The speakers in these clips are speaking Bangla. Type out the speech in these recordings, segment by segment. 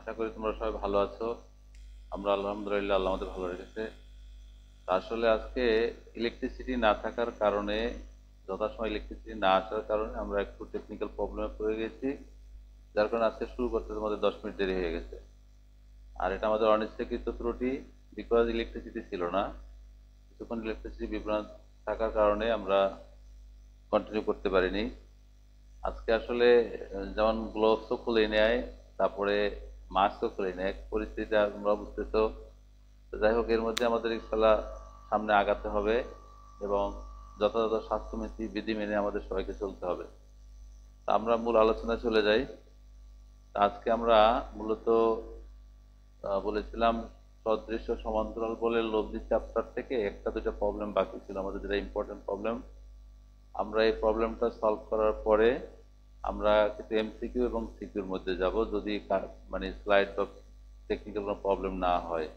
আশা করি তোমরা সবাই ভালো আছো। আমরা আলহামদুলিল্লাহ, আল্লাহ আমাদের ভালো রেখেছে। তা আসলে আজকে ইলেকট্রিসিটি না থাকার কারণে, যথাসময় ইলেকট্রিসিটি না আসার কারণে আমরা একটু টেকনিক্যাল প্রবলেমে পড়ে গেছি, যার কারণে আজকে শুরু করতে তোমাদের 10 মিনিট দেরি হয়ে গেছে। আর এটা আমাদের অনিচ্ছাকৃত ত্রুটি, বিকজ ইলেকট্রিসিটি ছিল না। কিছুক্ষণ ইলেকট্রিসিটি বিভ্রান্ত থাকার কারণে আমরা কন্টিনিউ করতে পারিনি। আজকে আসলে যেমন গ্লোভসও খুলে নেয়, তারপরে মাস্কও খুলে নেয়, পরিস্থিতিটা তোমরা বুঝতেছো। তো যাই হোক, এর মধ্যে আমাদের ইনশাল্লাহ সামনে আগাতে হবে এবং যথাযথ স্বাস্থ্যবিধি বিধি মেনে আমাদের সবাইকে চলতে হবে। তা আমরা মূল আলোচনায় চলে যাই। তা আজকে আমরা মূলত বলেছিলাম সদৃশ্য সমান্তরাল বলের লব্ধি চ্যাপ্টার থেকে একটা দুটো প্রবলেম বাকি ছিল আমাদের, যেটা ইম্পর্টেন্ট প্রবলেম। আমরা এই প্রবলেমটা সলভ করার পরে আমরা কিছু এমসিকিউ এবং সিকিউর মধ্যে যাব, যদি মানে স্লাইড বা টেকনিক্যাল কোনো প্রবলেম না হয়।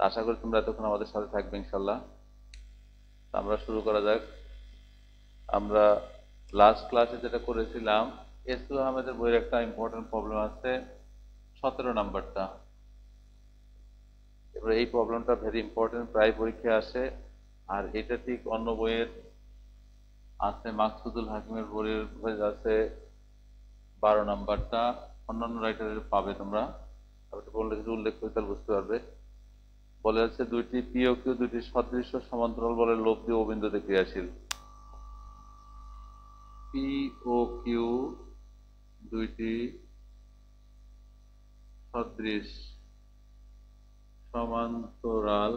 আশা করি তোমরা এতক্ষণ আমাদের সাথে থাকবে ইনশাল্লাহ। আমরা শুরু করা যাক। আমরা লাস্ট ক্লাসে যেটা করেছিলাম, এসু আহমেদের বইয়ের একটা ইম্পর্টেন্ট প্রবলেম আছে, 17 নাম্বারটা। এবার এই প্রবলেমটা ভেরি ইম্পর্টেন্ট, প্রায় পরীক্ষায় আসে। আর এটা ঠিক অন্য বইয়ের আছে, মাকসুদুল হাকিমের বইয়ের বই আছে 12 নাম্বারটা, অন্যান্য রাইটারের পাবে তোমরা। বললে কিছু উল্লেখ করে তাহলে বুঝতে পারবে। বলে আছে দুইটি পি ও কিউ দুইটি সদৃশ্য সমান্তরাল বলের লব্ধি ও বিন্দুতে ক্রিয়াশীল। পি ও কিউ দুইটি সদৃশ সমান্তরাল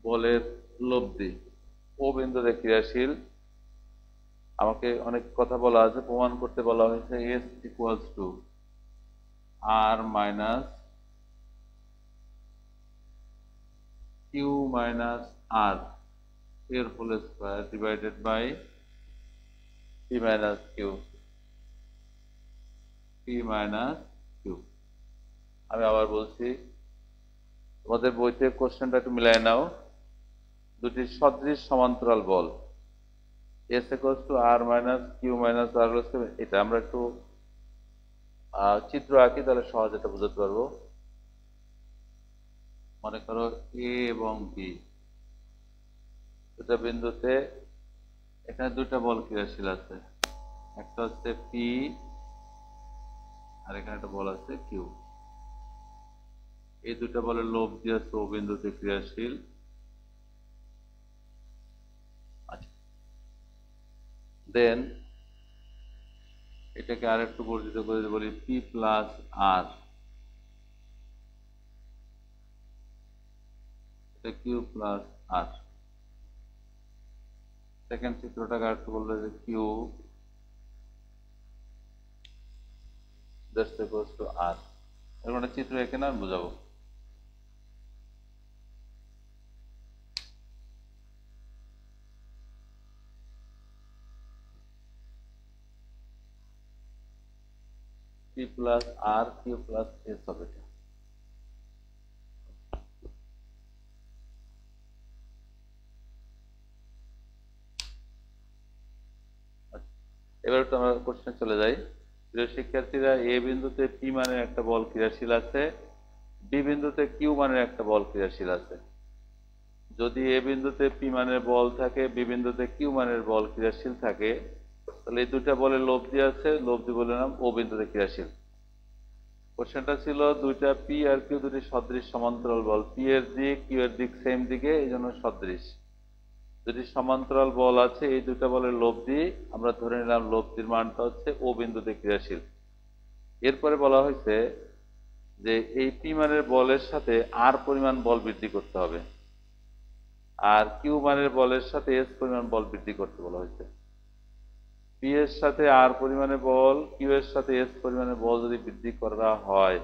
বলের লব্ধি ও বিন্দুতে ক্রিয়াশীল। আমাকে অনেক কথা বলা আছে, প্রমাণ করতে বলা হয়েছে S equals to R minus Q minus R এর whole square divided by P minus Q, P minus Q. আমি আবার বলছি, তোমাদের বইতে কোশ্চেনটা একটু মিলাই নাও। দুটি সদৃশ সমান্তরাল বল S equals to R minus Q minus R, এটা আমরা একটু চিত্র আঁকি, তাহলে সহজ এটা বুঝতে পারবো। মনে করো এ এবং বি দুটা বিন্দুতে, এখানে দুটা বল ক্রিয়াশীল আছে, একটা হচ্ছে পি আর এখানে একটা বল আছে কিউ। এই দুটা বলের লব্ধি আছে ও বিন্দুতে ক্রিয়াশীল। আচ্ছা, দেন এটাকে আর একটু বর্ধিত করে বলি পি প্লাস আর, এটা কিউ প্লাস আর। সেকেন্ড চিত্রটাকে আর একটু বললে যে কিউ দ্যাটস ইকুয়ালস টু আর। এরকম একটা চিত্র এঁকে না, বুঝাবো। পি প্লাস আর কিউ প্লাস এস হবে এটা। এবার তো আমরা কোশ্চেনে চলে যাই। প্রিয় শিক্ষার্থীরা, এ বিন্দুতে পি মানের একটা বল ক্রিয়াশীল আছে, বি বিন্দুতে কিউ মানের একটা বল ক্রিয়াশীল আছে। যদি এ বিন্দুতে পি মানের বল থাকে, বি বিন্দুতে কিউ মানের বল ক্রিয়াশীল থাকে, তাহলে এই দুটা বলের লব্ধি আছে, লব্ধি বলে নাম ও বিন্দুতে ক্রিয়াশীল। কোশ্চেনটা ছিল দুইটা পি আর কিউ দুটি সদৃশ সমান্তরাল বল, পি এর দিক কিউ এর দিক সেম দিকে, এই জন্য সদৃশ। দুটি সমান্তরাল বল আছে, এই দুটা বলের লব্ধি আমরা ধরে নিলাম লব্ধির মানটা হচ্ছে ও বিন্দুতে ক্রিয়াশীল। এরপরে বলা হয়েছে যে এই পি মানের বলের সাথে আর পরিমাণ বল বৃদ্ধি করতে হবে, আর কিউ মানের বলের সাথে এস পরিমাণ বল বৃদ্ধি করতে বলা হয়েছে। পি এর সাথে আর পরিমাণে বল, কিউ এর সাথে এস পরিমাণে বল যদি বৃদ্ধি করা হয়,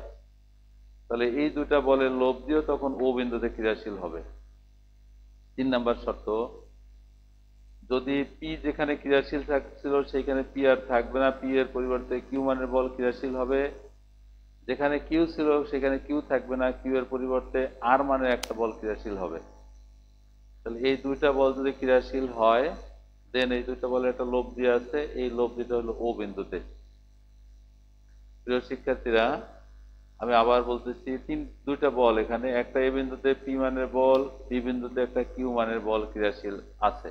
তাহলে এই দুটা বলের লব্ধিও তখন ও বিন্দুতে ক্রিয়াশীল হবে। 3 নাম্বার শর্ত, যদি পি যেখানে ক্রিয়াশীল থাকছিল সেইখানে পি আর থাকবে না, পি এর পরিবর্তে কিউ মানের বল ক্রিয়াশীল হবে। যেখানে কিউ ছিল সেখানে কিউ থাকবে না, কিউ এর পরিবর্তে আর মানের একটা বল ক্রিয়াশীল হবে। তাহলে এই দুইটা বল যদি ক্রিয়াশীল হয়, দেন এই দুইটা বলের একটা লব্ধি আছে, এই লব্ধিটা হলো ও বিন্দুতে। প্রিয় শিক্ষার্থীরা, আমি আবার বলতেছি, দুইটা বল এখানে, একটা এ বিন্দুতে পি মানের বল, বি বিন্দুতে একটা কিউ মানের বল ক্রিয়াশীল আছে।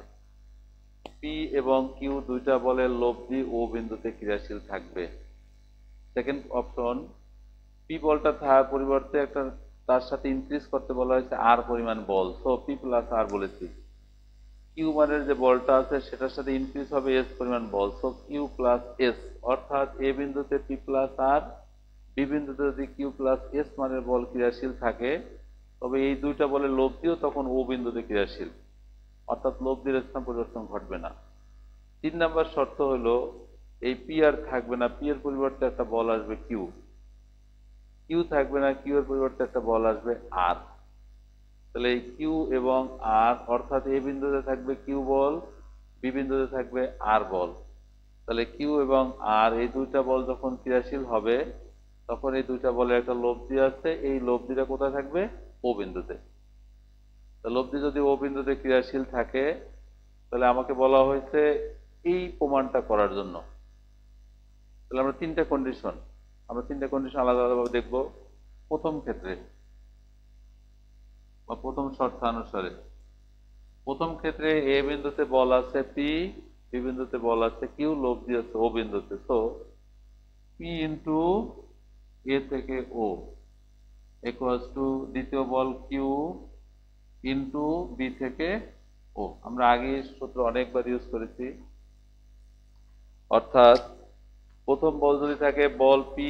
পি এবং কিউ দুইটা বলের লব্ধি ও বিন্দুতে ক্রিয়াশীল থাকবে। সেকেন্ড অপশন, পি বলটা থাকার পরিবর্তে একটা তার সাথে ইনক্রিজ করতে বলা হয়েছে আর পরিমাণ বল, সো পি প্লাস আর বলেছি। কিউ মানের যে বলটা আছে সেটার সাথে ইনক্রিজ হবে এস পরিমাণ বল, সো কিউ প্লাস এস। অর্থাৎ এ বিন্দুতে পি প্লাস আর, বি বিন্দুতে যদি কিউ প্লাস এস মানের বল ক্রিয়াশীল থাকে, তবে এই দুইটা বলের লব্ধিও তখন ও বিন্দুতে ক্রিয়াশীল, অর্থাৎ লব্ধির স্থান পরিবর্তন ঘটবে না। 3 নাম্বার শর্ত হলো এই পি আর থাকবে না, পি এর পরিবর্তে একটা বল আসবে কিউ। কিউ থাকবে না, কিউ এর পরিবর্তে একটা বল আসবে আর। তাহলে এই কিউ এবং আর, অর্থাৎ এ বিন্দুতে থাকবে কিউ বল, বি বিন্দুতে থাকবে আর বল। তাহলে কিউ এবং আর এই দুইটা বল যখন ক্রিয়াশীল হবে, তখন এই দুইটা বলের একটা লব্ধি আছে, এই লব্ধিটা কোথায় থাকবে? ও বিন্দুতে। লব্ধি যদি ও বিন্দুতে ক্রিয়াশীল থাকে, তাহলে আমাকে বলা হয়েছে এই প্রমাণটা করার জন্য। তাহলে আমরা তিনটা কন্ডিশন আলাদা আলাদাভাবে দেখব। প্রথম ক্ষেত্রে বা প্রথম শর্তানুসারে, প্রথম ক্ষেত্রে এ বিন্দুতে বল আছে পি, বি বিন্দুতে বল আছে কিউ, লব্ধি আছে ও বিন্দুতে। তো পি ইন্টু এ থেকে ও ইকুয়ালস টু দ্বিতীয় বল কিউ ইন্টু বি থেকে ও। আমরা আগে সূত্র অনেকবার ইউজ করেছি। অর্থাৎ প্রথম বল যদি থাকে বল পি,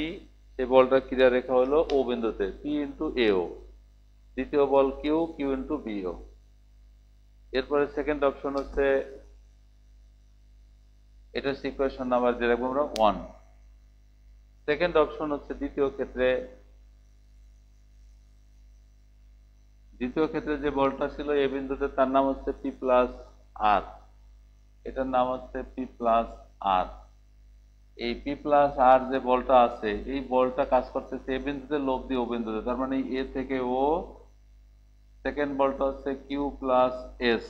সেই বলটা ক্রিয়া রেখা হলো ও বিন্দুতে, পি ইন্টু এও। দ্বিতীয় বল কিউ, কিউ ইন্টু বিও। এরপরে সেকেন্ড অপশন হচ্ছে, এটা ইকুয়েশন নাম্বার যে রাখবো আমরা 1। সেকেন্ড অপশন হচ্ছে দ্বিতীয় ক্ষেত্রে যে বলটা ছিল এ বিন্দুতে, তার নাম হচ্ছে পি প্লাস আর, এটার নাম হচ্ছে পি প্লাস আর। এই পি প্লাস আর যে বলটা আছে, এই বলটা কাজ করতেছে এ বিন্দুতে লব্ধি ও বিন্দুতে, তার মানে এ থেকে ও। সেকেন্ড বলটা হচ্ছে কিউ প্লাস এস,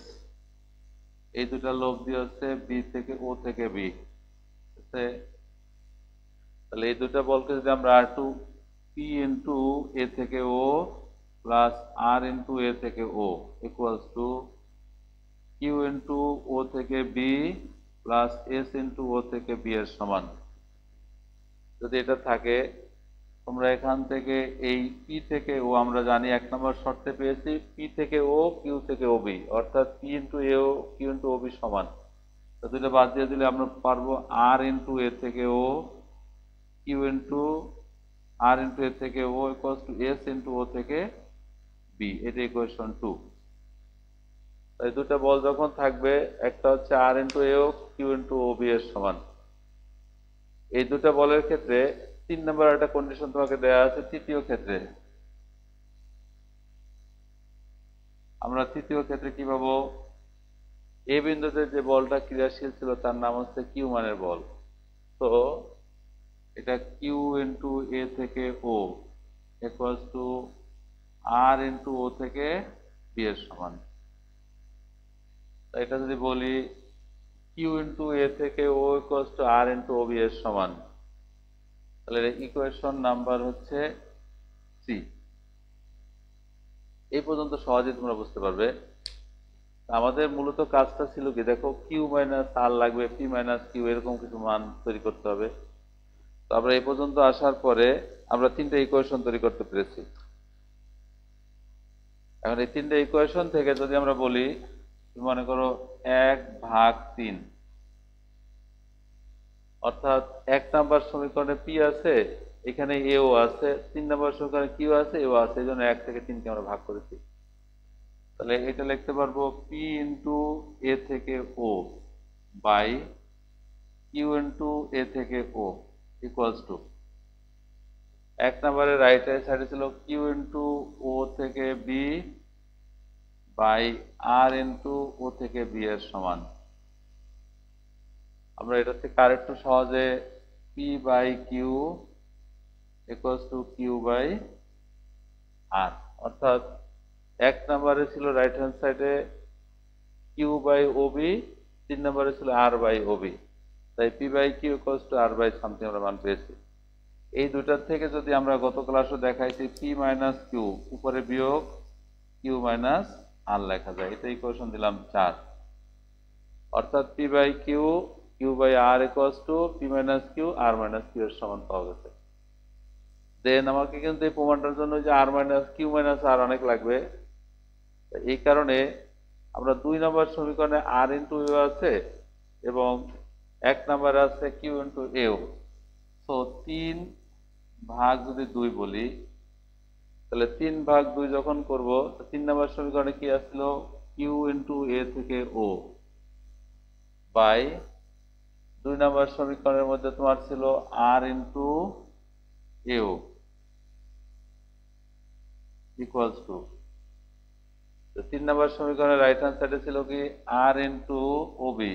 এই দুটা লব্ধি হচ্ছে বি থেকে ও থেকে বি। তাহলে এই দুটা বলকে যদি আমরা আর টু পি ইন্টু এ থেকে ও প্লাস আর ইন্টু এ থেকে O equals to Q into O থেকে B plus S into O থেকে বি এর সমান, যদি এটা থাকে, তোমরা এখান থেকে এই পি থেকে ও আমরা জানি 1 নম্বর শর্তে পেয়েছি পি থেকে ও কিউ থেকে ও বি, অর্থাৎ পি ইন্টু এ O Q into O B সমান। তো দুটো বাদ দিয়ে দিলে আমরা পারবো আর ইন্টু এ থেকে O Q into R into A থেকে O equals to S into O থেকে বি। এটা ইকুয়েশন 2। তাই দুটো বল যখন থাকবে, একটা হচ্ছে আর ইন্টু এ O Q into O B এর সমান, এই দুটো বলের ক্ষেত্রে 3 নম্বর একটা কন্ডিশন তোমাকে দেওয়া আছে। তৃতীয় ক্ষেত্রে আমরা কি পাবো? এ বিন্দুতে যে বলটা ক্রিয়াশীল ছিল তার নাম হচ্ছে কিউ মানের বল। তো এটা কিউ ইন্টু এ থেকে O equals to R into O থেকে বি এর সমান। এটা যদি বলি কিউ ইন্টু এ থেকে O equals to R into O B এর সমান, তাহলে ইকুয়েশন নাম্বার হচ্ছে 3। এই পর্যন্ত সহজেই তোমরা বুঝতে পারবে। আমাদের মূলত কাজটা ছিল কি, দেখো কিউ মাইনাস আর লাগবে, পি মাইনাস কিউ, এরকম কিছু মান তৈরি করতে হবে। তো আমরা এই পর্যন্ত আসার পরে আমরা 3টা ইকুয়েশন তৈরি করতে পেরেছি। এখন এই 3টা ইকুয়েশন থেকে যদি আমরা বলি, মনে করো 1/3, অর্থাৎ 1 নাম্বার সমীকরণে পি আছে, এখানে এও আছে, 3 নাম্বার সমীকরণে কিউ আছে, এও আছে, এই জন্য 1 থেকে 3কে আমরা ভাগ করেছি। তাহলে এটা লিখতে পারবো পি ইন্টু এ থেকে ও বাই কিউ ইন্টু এ থেকে ও ইকুয়ালস টু, 1 নম্বরের রাইট হ্যান্ড সাইডে ছিল কিউ ইন্টু ও থেকে B by R into O থেকে বি এর সমান। আমরা এটা থেকে আরেকটু সহজে P by Q equals to Q by R, অর্থাৎ 1 নম্বরে ছিল রাইট হ্যান্ড সাইডে কিউ বাই ও বি, 3 নম্বরে ছিল আর বাই ও বি, তাই P by Q equals to R by something আমরা মান পেয়েছি। এই দুটার থেকে যদি আমরা গত ক্লাসে দেখাইছি পি মাইনাস কিউ উপরে বিয়োগ কিউ মাইনাস আর লেখা যায়, এটা ইকুয়েশন দিলাম 4। অর্থাৎ P by Q Q by R equals to P minus Q R minus Q এর সমান পাওয়া গেছে। দেন আমাকে কিন্তু এই প্রমাণটার জন্য যে আর মাইনাস কিউ মাইনাস আর অনেক লাগবে, এই কারণে আমরা 2 নম্বর সমীকরণে আর ইন্টু ইউ আছে এবং 1 নাম্বার আছে কিউ ইন্টু এও। সো 3 ভাগ যদি 2 বলি তাহলে 3 ভাগ 2 যখন করব 3 নম্বর সমীকরণে কি আসলো কিউ ইন্টু এ থেকে ও বাই 2 নম্বর সমীকরণের মধ্যে তোমার ছিল আর ইন্টু এও ইকুয়ালস টু 3 নম্বর সমীকরণের রাইট হ্যান্ড সাইডে ছিল কি আর ইন্টু ওবি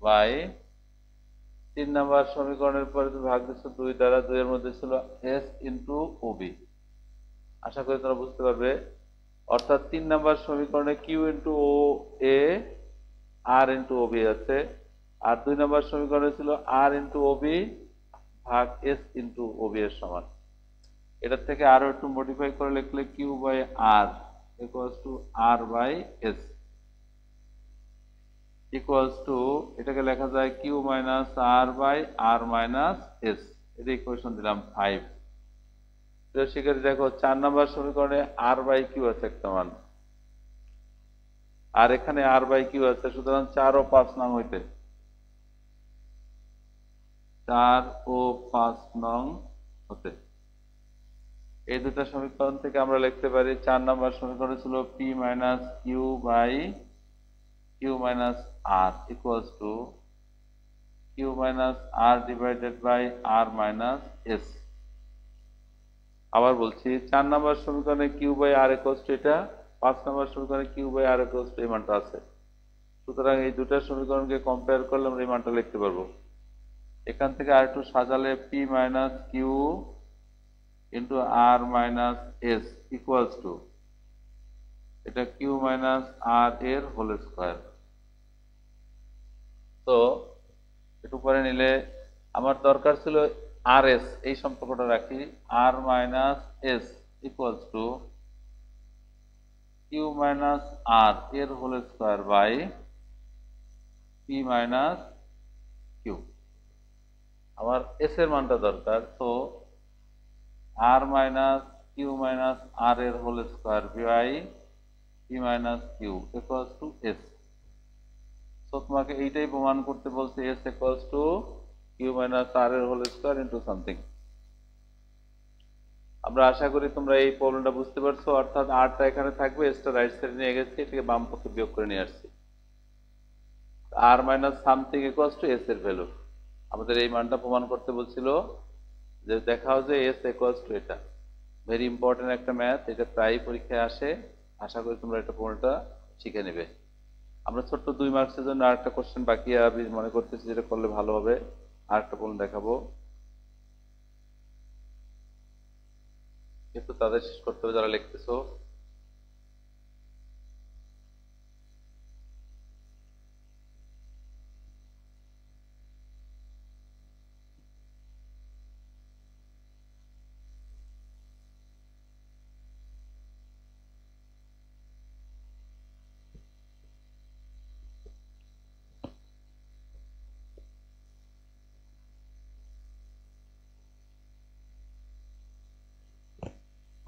বাই 3 নম্বর সমীকরণের পরে ভাগ দিচ্ছ 2 দ্বারা, 2 এর মধ্যে ছিল এস ইন্টু ওবি। আশা করি তোমরা বুঝতে পারবে। অর্থাৎ 3 নম্বর সমীকরণে Q into O A R into OB আছে, আর 2 নম্বর সমীকরণে ছিল আর ইন্টু ওবি ভাগ এস ইন্টু ওবি এর সমান। এটার থেকে আরো একটু মডিফাই করে লিখলে Q by R equals to R by S equals to, এটাকে লেখা যায় Q minus R by R minus S, এটা ইকুয়েশন দিলাম 5। শিক্ষার্থী দেখো 4 নম্বর সমীকরণে আর বাই কিউ আছে একটা মান, আর এখানে আর বাই কিউ আছে, সুতরাং 4 ও 5 নং হইতে 4 ও 5 নং হতে এই দুটা সমীকরণ থেকে আমরা লিখতে পারি 4 নম্বর সমীকরণে ছিল P minus Q by Q minus R equals to Q minus R divided by R minus S. আবার বলছি 4 নম্বর সমীকরণে Q by R equals to এটা, 5 নম্বর সমীকরণে Q by R equals to এই মানটা আছে। সুতরাং এই দুটা সমীকরণকে কম্পেয়ার করলে আমরা এই মানটা লিখতে পারবো। এখান থেকে আর একটু সাজালে P minus Q into R minus S equals to এটা কিউ মাইনাস আর এর হোল স্কোয়ার। তো একটু পরে নিলে আমার দরকার ছিল আর এস, এই সম্পর্কটা রাখি, R minus S equals to Q minus R এর whole square by P minus Q. আমার এস এর মানটা দরকার, তো R minus Q minus R এর whole square by P minus Q equals to S. তো তোমাকে এইটাই প্রমাণ করতে বলছে S equals to Q minus R এর হোল স্কোয়ার ইন্টু সামথিং। আমরা আশা করি তোমরা এই প্রবলেমটা বুঝতে পারছো। অর্থাৎ আরটা এখানে থাকবে, এসটা রাইট সাইডে নিয়ে গেছি, এটাকে বাম পক্ষে বিয়োগ করে নিয়ে আসছি। R minus something equals to S এর ভ্যালু। আমাদের এই মানটা প্রমাণ করতে বলছিল যে দেখাও যে এস ইকুয়ালস টু এটা। ভেরি ইম্পর্টেন্ট একটা ম্যাথ, এটা প্রায় পরীক্ষায় আসে। আশা করি তোমরা এটা প্রমাণটা শিখে নেবে। আমরা ছোট্ট 2 মার্কসের জন্য আরেকটা কোশ্চেন বাকি আমি মনে করতেছি, যেটা করলে ভালো হবে। আরেকটা প্রবলেম দেখাবো, কিন্তু তাদের শেষ করতে হবে যারা লিখতেছো।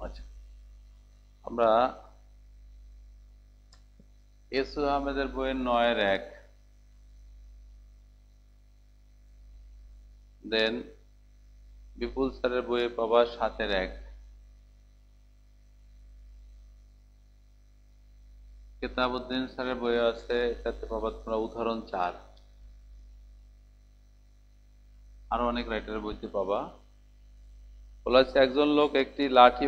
আচ্ছা, আমরা এসু আহমেদের বইয়ের 9-1, দেন বিপুল স্যারের বইয়ে পাবা 7-1, কেতাবউদ্দিন স্যারের বইয়ে আছে, এটাতে পাবা তোমরা উদাহরণ 4, আরো অনেক রাইটারের বইতে পাবা। বলা হচ্ছে একজন লোক একটি লাঠি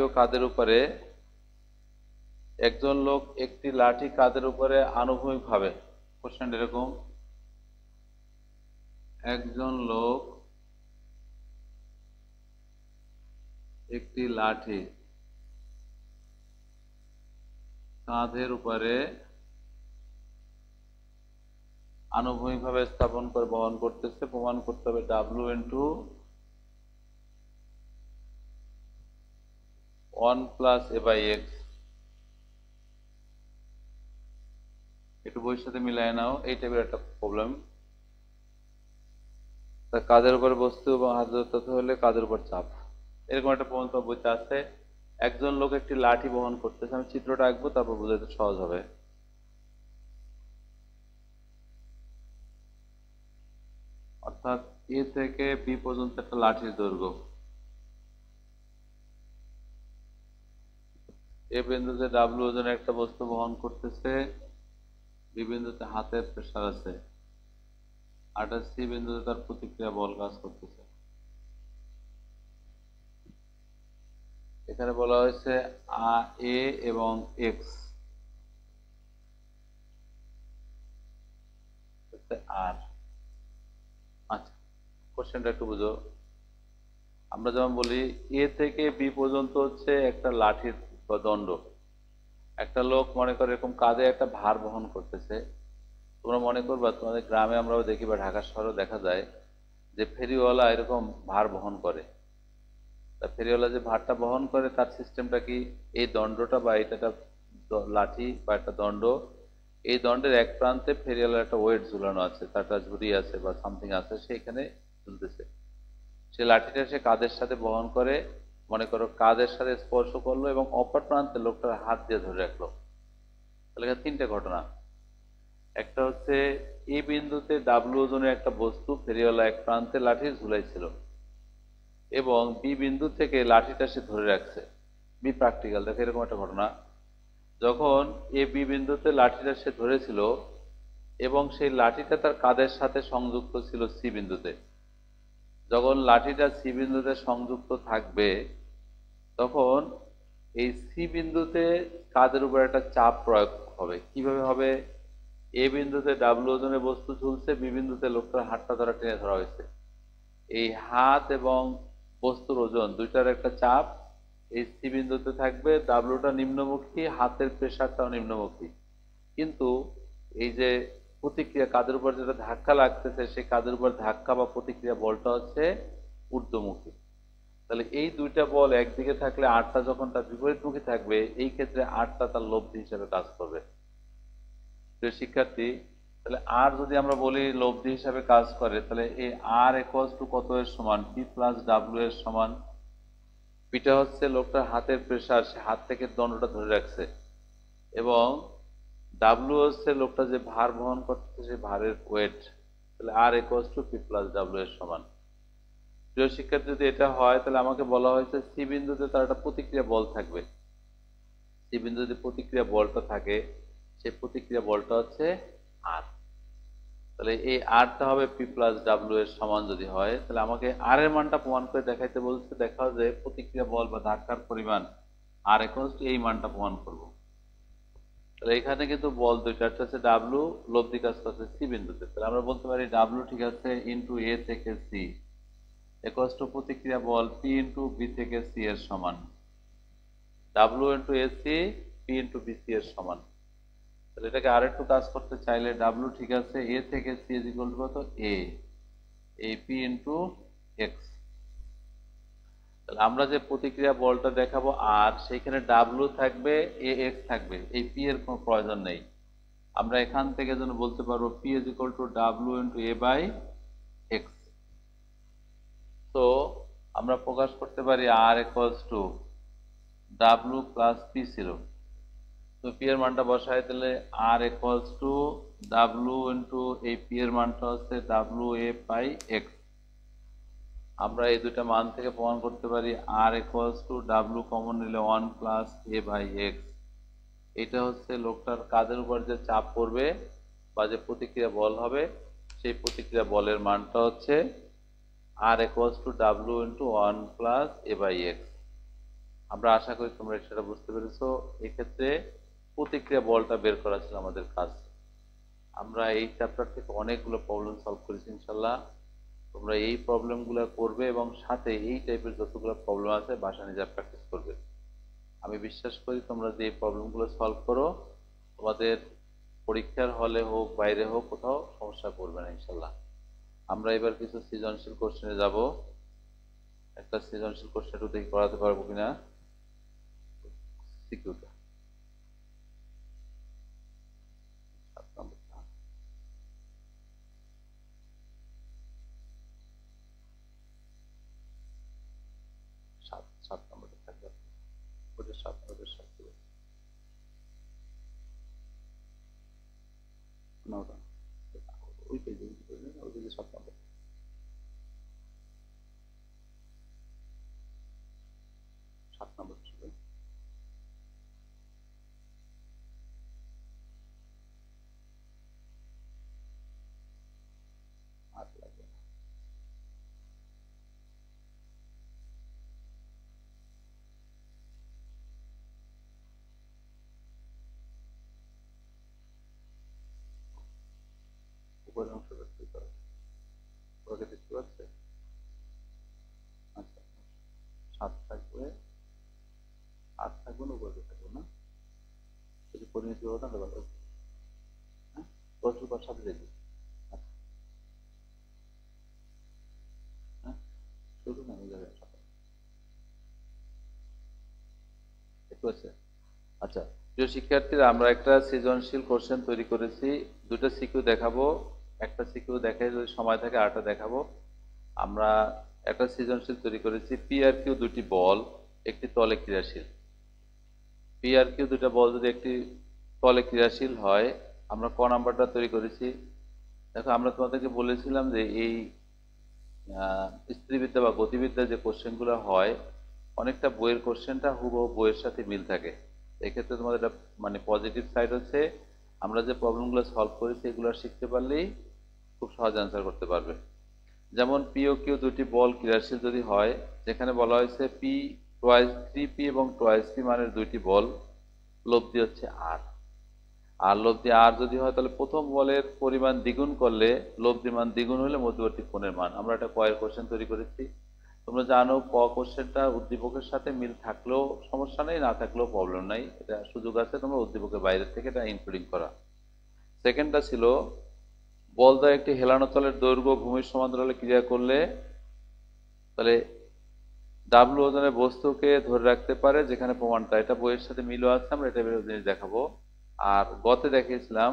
কাঁধের উপরে আনুভূমিকভাবে, কোশ্চেন এরকম, একজন লোক একটি লাঠি কাঁধের উপরে আনুভূমিকভাবে স্থাপন করে বহন করতেছে। প্রমাণ করতে হবে W into 1 plus A by X, একটু বইয়ের সাথে মিলাই নাও, এই টাইপের একটা প্রবলেম। কাজের উপর বস্তু এবং হাতের তথ্য হলে কাজের উপর চাপ, এরকম একটা প্রবন্ধ বইতে আছে। একজন লোক একটি লাঠি বহন করতেছে, আমি চিত্রটা আঁকবো তারপর বোঝাতে সহজ হবে। অর্থাৎ এ থেকে বি পর্যন্ত একটা লাঠির দৈর্ঘ্য, এ বিন্দুতে ডাব্লিউ ওজনের একটা বস্তু বহন করতেছে, বি বিন্দুতে হাতের প্রেসার আছে, আর সি বিন্দুতে তার প্রতিক্রিয়া বল কাজ করতেছে। এখানে বলা হয়েছে এ এবং এক্স আর। আচ্ছা, কোশ্চেনটা একটু বুঝো। আমরা যেমন বলি এ থেকে বি পর্যন্ত হচ্ছে একটা লাঠির বা দণ্ড। একটা লোক মনে করে এরকম কাঁধে একটা ভার বহন করতেছে। তোমরা মনে করবা তোমাদের গ্রামে আমরাও দেখি বা ঢাকা শহরেও দেখা যায় যে ফেরিওয়ালা এরকম ভার বহন করে। তা ফেরিওয়ালা যে ভারটা বহন করে তার সিস্টেমটা কি, এই দণ্ডটা বা এটা লাঠি বা একটা দণ্ড, এই দণ্ডের এক প্রান্তে ফেরিওয়ালার একটা ওয়েট ঝুলানো আছে, তার একটা ঝুড়ি আছে বা সামথিং আছে, সেখানে ঝুলতেছে। সে লাঠিটা সে কাঁধের সাথে বহন করে, মনে করো কাঁধের সাথে স্পর্শ করলো এবং অপর প্রান্তে লোকটার হাত দিয়ে ধরে রাখলো। তাহলে এখানে তিনটে ঘটনা। একটা হচ্ছে এই বিন্দুতে ডাব্লিউ ওজনের একটা বস্তু ফেরিওয়ালা এক প্রান্তে লাঠি ঝুলাইছিল এবং বি বিন্দু থেকে লাঠিটা সে ধরে রাখছে। বি প্র্যাকটিক্যাল দেখো, এরকম একটা ঘটনা। যখন এ বি বিন্দুতে লাঠিটা সে ধরেছিল এবং সেই লাঠিটা তার কাঁধের সাথে সংযুক্ত ছিল সি বিন্দুতে, যখন লাঠিটা সি বিন্দুতে সংযুক্ত থাকবে তখন এই সি বিন্দুতে কাঁধের উপর একটা চাপ প্রয়োগ হবে। কিভাবে হবে? এ বিন্দুতে ডাব্লিউ ওজনের বস্তু ঝুলছে, বি বিন্দুতে লোকটার হাতটা ধরা টেনে ধরা হয়েছে। এই হাত এবং বস্তুর ওজন দুইটার একটা চাপ এই সি বিন্দুতে থাকবে, ডাব্লিউটা নিম্নমুখী, হাতের প্রেসারটাও নিম্নমুখী। কিন্তু এই যে প্রতিক্রিয়া কাঁধের উপর যেটা ধাক্কা লাগতেছে, সেই কাঁধের উপর ধাক্কা বা প্রতিক্রিয়া বলটা হচ্ছে ঊর্ধ্বমুখী। তাহলে এই দুইটা বল একদিকে থাকলে আটটা যখন তার বিপরীতমুখী থাকবে, এই ক্ষেত্রে আটটা তার লব্ধি হিসেবে কাজ করবে। প্রিয় শিক্ষার্থী, তাহলে আর যদি আমরা বলি লব্ধি হিসাবে কাজ করে, তাহলে এই আর ইকুয়ালস টু কত এর সমান? পি প্লাস ডাব্লিউ এর সমান। পিটা হচ্ছে লোকটার হাতের প্রেসার, সে হাত থেকে দণ্ডটা ধরে রাখছে, এবং ডাব্লিউ হচ্ছে লোকটা যে ভার বহন করতেছে সেই ভারের ওয়েট। তাহলে R equals to P plus W এর সমান। প্রিয় শিক্ষার্থী, যদি এটা হয় তাহলে আমাকে বলা হয়েছে সি বিন্দুতে তার একটা প্রতিক্রিয়া বল থাকবে। সি বিন্দুতে প্রতিক্রিয়া বলটা থাকে, সেই প্রতিক্রিয়া বলটা হচ্ছে আর। তাহলে এই আরটা হবে পি প্লাস ডাব্লিউ এর সমান যদি হয়, তাহলে আমাকে আর এর মানটা প্রমাণ করে দেখাইতে বলছে। দেখাও যে প্রতিক্রিয়া বল বা ধাক্কার পরিমাণ আর ইকুয়ালস টু এই মানটা প্রমাণ করব। তাহলে এখানে কিন্তু বল দুইটা, একটা হচ্ছে ডাব্লিউ, লব্ধি কাজ করছে সি বিন্দুতে। তাহলে আমরা বলতে পারি ডাব্লিউ ঠিক আছে ইন্টু এ থেকে সি ইকুয়ালস টু প্রতিক্রিয়া বল পি ইন্টু বি থেকে সি এর সমান। W into A C, P into B C এর সমান। তাহলে এটাকে আরেকটু কাজ করতে চাইলে ডাব্লিউ ঠিক আছে এ থেকে সি ইজ ইকুয়াল টু কত? এ, এই পি ইন্টু এক্স। তাহলে আমরা যে প্রতিক্রিয়া বলটা দেখাবো আর, সেইখানে ডাব্লিউ থাকবে, এ এক্স থাকবে, এই পি এর কোনো প্রয়োজন নেই। আমরা এখান থেকে যেন বলতে পারবো P is equal to W into A by X. তো আমরা প্রকাশ করতে পারি R equals to W plus P ছিল। তো পি এর মানটা বসাই দিলে R equals to W into এই পি এর মানটা হচ্ছে ডাব্লিউ এ বাই এক্স। আমরা এই দুইটা মান থেকে প্রমাণ করতে পারি R equals to W common নিলে 1 প্লাস এ বাই এক্স। এটা হচ্ছে লোকটার কাঁধের উপর যে চাপ পড়বে বা যে প্রতিক্রিয়া বল হবে, সেই প্রতিক্রিয়া বলের মানটা হচ্ছে R equals to W into 1 plus A by X. আমরা আশা করি তোমরা সেটা বুঝতে পেরেছো। এক্ষেত্রে প্রতিক্রিয়া বলটা বের করা ছিল আমাদের কাজ। আমরা এই চ্যাপ্টার থেকে অনেকগুলো প্রবলেম সলভ করেছি ইনশাল্লাহ। তোমরা এই প্রবলেমগুলো করবে এবং সাথে এই টাইপের যতগুলো প্রবলেম আছে বাসা নিজে প্র্যাকটিস করবে। আমি বিশ্বাস করি তোমরা যে এই প্রবলেমগুলো সলভ করো, তোমাদের পরীক্ষার হলে হোক বাইরে হোক কোথাও সমস্যা পড়বে না ইনশাল্লাহ। আমরা এবার কিছু সৃজনশীল কোশ্চেনে যাব। একটা সৃজনশীল কোশ্চেন একটু দেখি করাতে পারবো কিনা। সিকিউটা 7 নম্বরটা 7 নম্বরটা থাকবে ওটা 7 নম্বরের সাথে না ওটা ওই পেজে ওই পেজে 7 নম্বর 7 নম্বর ছিল আর লাগবে না উপরের অংশটা ঠিক আছে ওকে দেখতে পাচ্ছে আচ্ছা 7 থাকবে 8 থাকবে না উপরে থাকবে না যদি পরিণতি হবে তাহলে ভালো হ্যাঁ 10 রুপার সাথে দেখবে আচ্ছা হ্যাঁ শুরু না হয়ে যাবে একটু আছে আচ্ছা প্রিয় শিক্ষার্থীরা আমরা একটা সৃজনশীল কোশ্চেন তৈরি করেছি দুটো সিকিউ দেখাবো একটা সিকিউ দেখে যদি সময় থাকে আরেকটা দেখাবো আমরা একটা সৃজনশীল তৈরি করেছি পি আর কিউ দুটি বল একটি তলে ক্রিয়াশীল পি আর কিউ দুটো বল যদি একটি তলে ক্রিয়াশীল হয় আমরা ক নাম্বারটা তৈরি করেছি দেখো আমরা তোমাদেরকে বলেছিলাম যে এই স্থিতিবিদ্যা বা গতিবিদ্যা যে কোশ্চেনগুলো হয় অনেকটা বইয়ের কোশ্চেনটা হুবহু বইয়ের সাথে মিল থাকে এক্ষেত্রে তোমাদের একটা মানে পজিটিভ সাইড হচ্ছে আমরা যে প্রবলেমগুলো সলভ করেছি এগুলো শিখতে পারলেই খুব সহজ অ্যান্সার করতে পারবে যেমন পি ও কিউ দুটি বল ক্রিয়াশীল যদি হয় যেখানে বলা হয়েছে পি টোয়াইস 3p এবং টোয়াইস p মানের দুইটি বল লব্ধি হচ্ছে আর আর লব্ধি আর যদি হয় তাহলে প্রথম বলের পরিমাণ দ্বিগুণ করলে লব্ধি মান দ্বিগুণ হলে মধ্যবর্তী কোণের মান আমরা একটা কয়ের কোশ্চেন তৈরি করেছি তোমরা জানো ক কোশ্চেনটা উদ্দীপকের সাথে মিল থাকলেও সমস্যা নেই না থাকলেও প্রবলেম নাই এটা সুযোগ আছে তোমরা উদ্দীপকের বাইরে থেকে এটা ইনক্লুডিং করা সেকেন্ডটা ছিল বল দ্বারা একটি হেলানো তলের দৈর্ঘ্য ভূমির সমান্তরালে ক্রিয়া করলে তাহলে ডাব্লু ওজনের বস্তুকে ধরে রাখতে পারে যেখানে প্রমাণটা এটা বইয়ের সাথে মিলও আছে আমরা এটা জিনিস দেখাবো আর গতে দেখিয়েছিলাম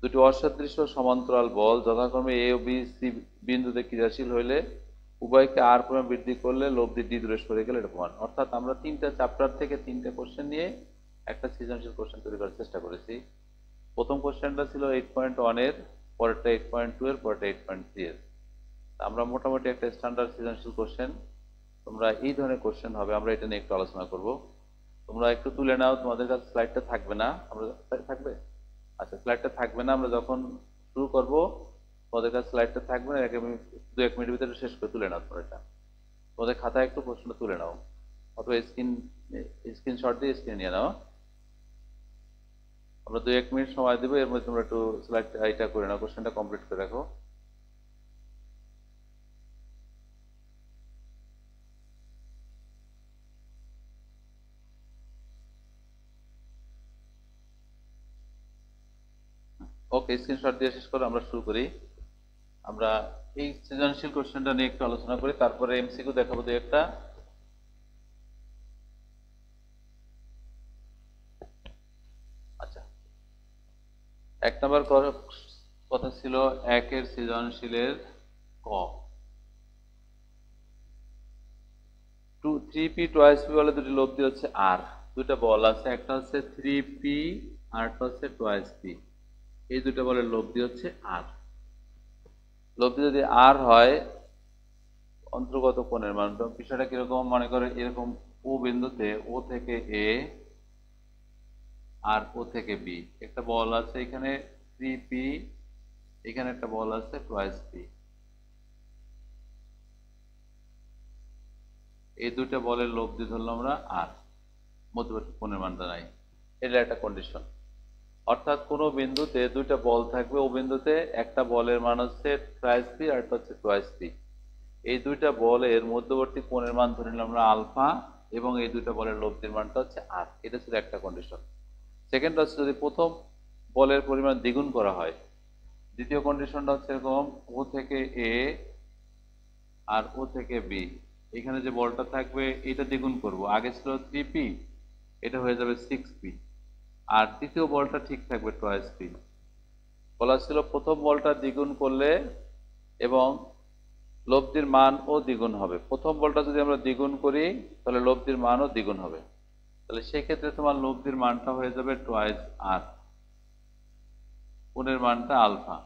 দুটি অসদৃশ্য সমান্তরাল বল যথাক্রমে এ ও বি সি বিন্দুতে ক্রিয়াশীল হইলে উভয়কে আর পরিমাণ বৃদ্ধি করলে লব্ধি ডি দূরে সরে গেলে এটা প্রমাণ অর্থাৎ আমরা তিনটা চ্যাপ্টার থেকে তিনটা কোশ্চেন নিয়ে একটা সৃজনশীল কোশ্চেন তৈরি করার চেষ্টা করেছি প্রথম কোশ্চেনটা ছিল 8.1 এর পরেরটা 8.2 এর পরেরটা 8.3 এর আমরা মোটামুটি একটা স্ট্যান্ডার্ড সৃজনশীল কোশ্চেন তোমরা এই ধরনের কোশ্চেন হবে আমরা এটা নিয়ে একটু আলোচনা করব তোমরা একটু তুলে নাও তোমাদের কাছে স্লাইডটা থাকবে না আমরা থাকবে আচ্ছা স্লাইডটা থাকবে না আমরা যখন শুরু করব তোমাদের কাছে স্লাইডটা থাকবে না 1 মিনিট ভিতরে শেষ করে তুলে নাও তোমরা এটা তোমাদের খাতায় একটু প্রশ্নটা তুলে নাও অথবা স্ক্রিনশট দিয়ে স্ক্রিন নিয়ে নাও আমরা 2-1 মিনিট সময় দেবো এর মধ্যে তোমরা একটু স্লাইড এটা করে নাও কোশ্চেনটা কমপ্লিট করে রাখো ওকে স্ক্রিনশট দিয়ে শেষ করে আমরা শুরু করি আমরা এই সৃজনশীল কোশ্চেনটা নিয়ে একটু আলোচনা করি তারপরে এমসিকিউ দেখাবো দুই একটা আচ্ছা 1 নম্বর কথা ছিল 1 এর সৃজনশীলের ক 3p টোয়াইস p বলে দুটি লব্ধি হচ্ছে আর দুটো বল আছে একটা হচ্ছে 3p আর একটা হচ্ছে টোয়াইস p এই দুটো বলের লব্ধি হচ্ছে আর লব্ধি যদি আর হয় অন্তর্গত কোণের মান বিষয়টা কিরকম মনে করে এরকম ও বিন্দুতে ও থেকে এ আর ও থেকে বি একটা বল আছে এখানে 3p এখানে একটা বল আছে টোয়াইস p এই দুটো বলের লব্ধি ধরলাম আমরা আর মধ্যবর্তী কোণের মানটা নাই এটা একটা কন্ডিশন অর্থাৎ কোনো বিন্দুতে দুইটা বল থাকবে ও বিন্দুতে একটা বলের মান হচ্ছে টোয়াইস p আর একটা হচ্ছে টোয়াইস p এই দুইটা বলের মধ্যবর্তী কোণের মান ধরে নিলাম আমরা আলফা এবং এই দুইটা বলের লব্ধির মানটা হচ্ছে আর এটা ছিল একটা কন্ডিশন সেকেন্ড হচ্ছে যদি প্রথম বলের পরিমাণ দ্বিগুণ করা হয় দ্বিতীয় কন্ডিশনটা হচ্ছে এরকম ও থেকে এ আর ও থেকে বি এখানে যে বলটা থাকবে এটা দ্বিগুণ করব আগে ছিল 3p এটা হয়ে যাবে 6p। আর তৃতীয় বলটা ঠিক থাকবে টোয়াইস p। বলা ছিল প্রথম বলটা দ্বিগুণ করলে এবং লব্ধির মানও দ্বিগুণ হবে। প্রথম বলটা যদি আমরা দ্বিগুণ করি তাহলে লব্ধির মানও দ্বিগুণ হবে। তাহলে সেক্ষেত্রে তোমার লব্ধির মানটা হয়ে যাবে টোয়াইস r, কোণের মানটা আলফা।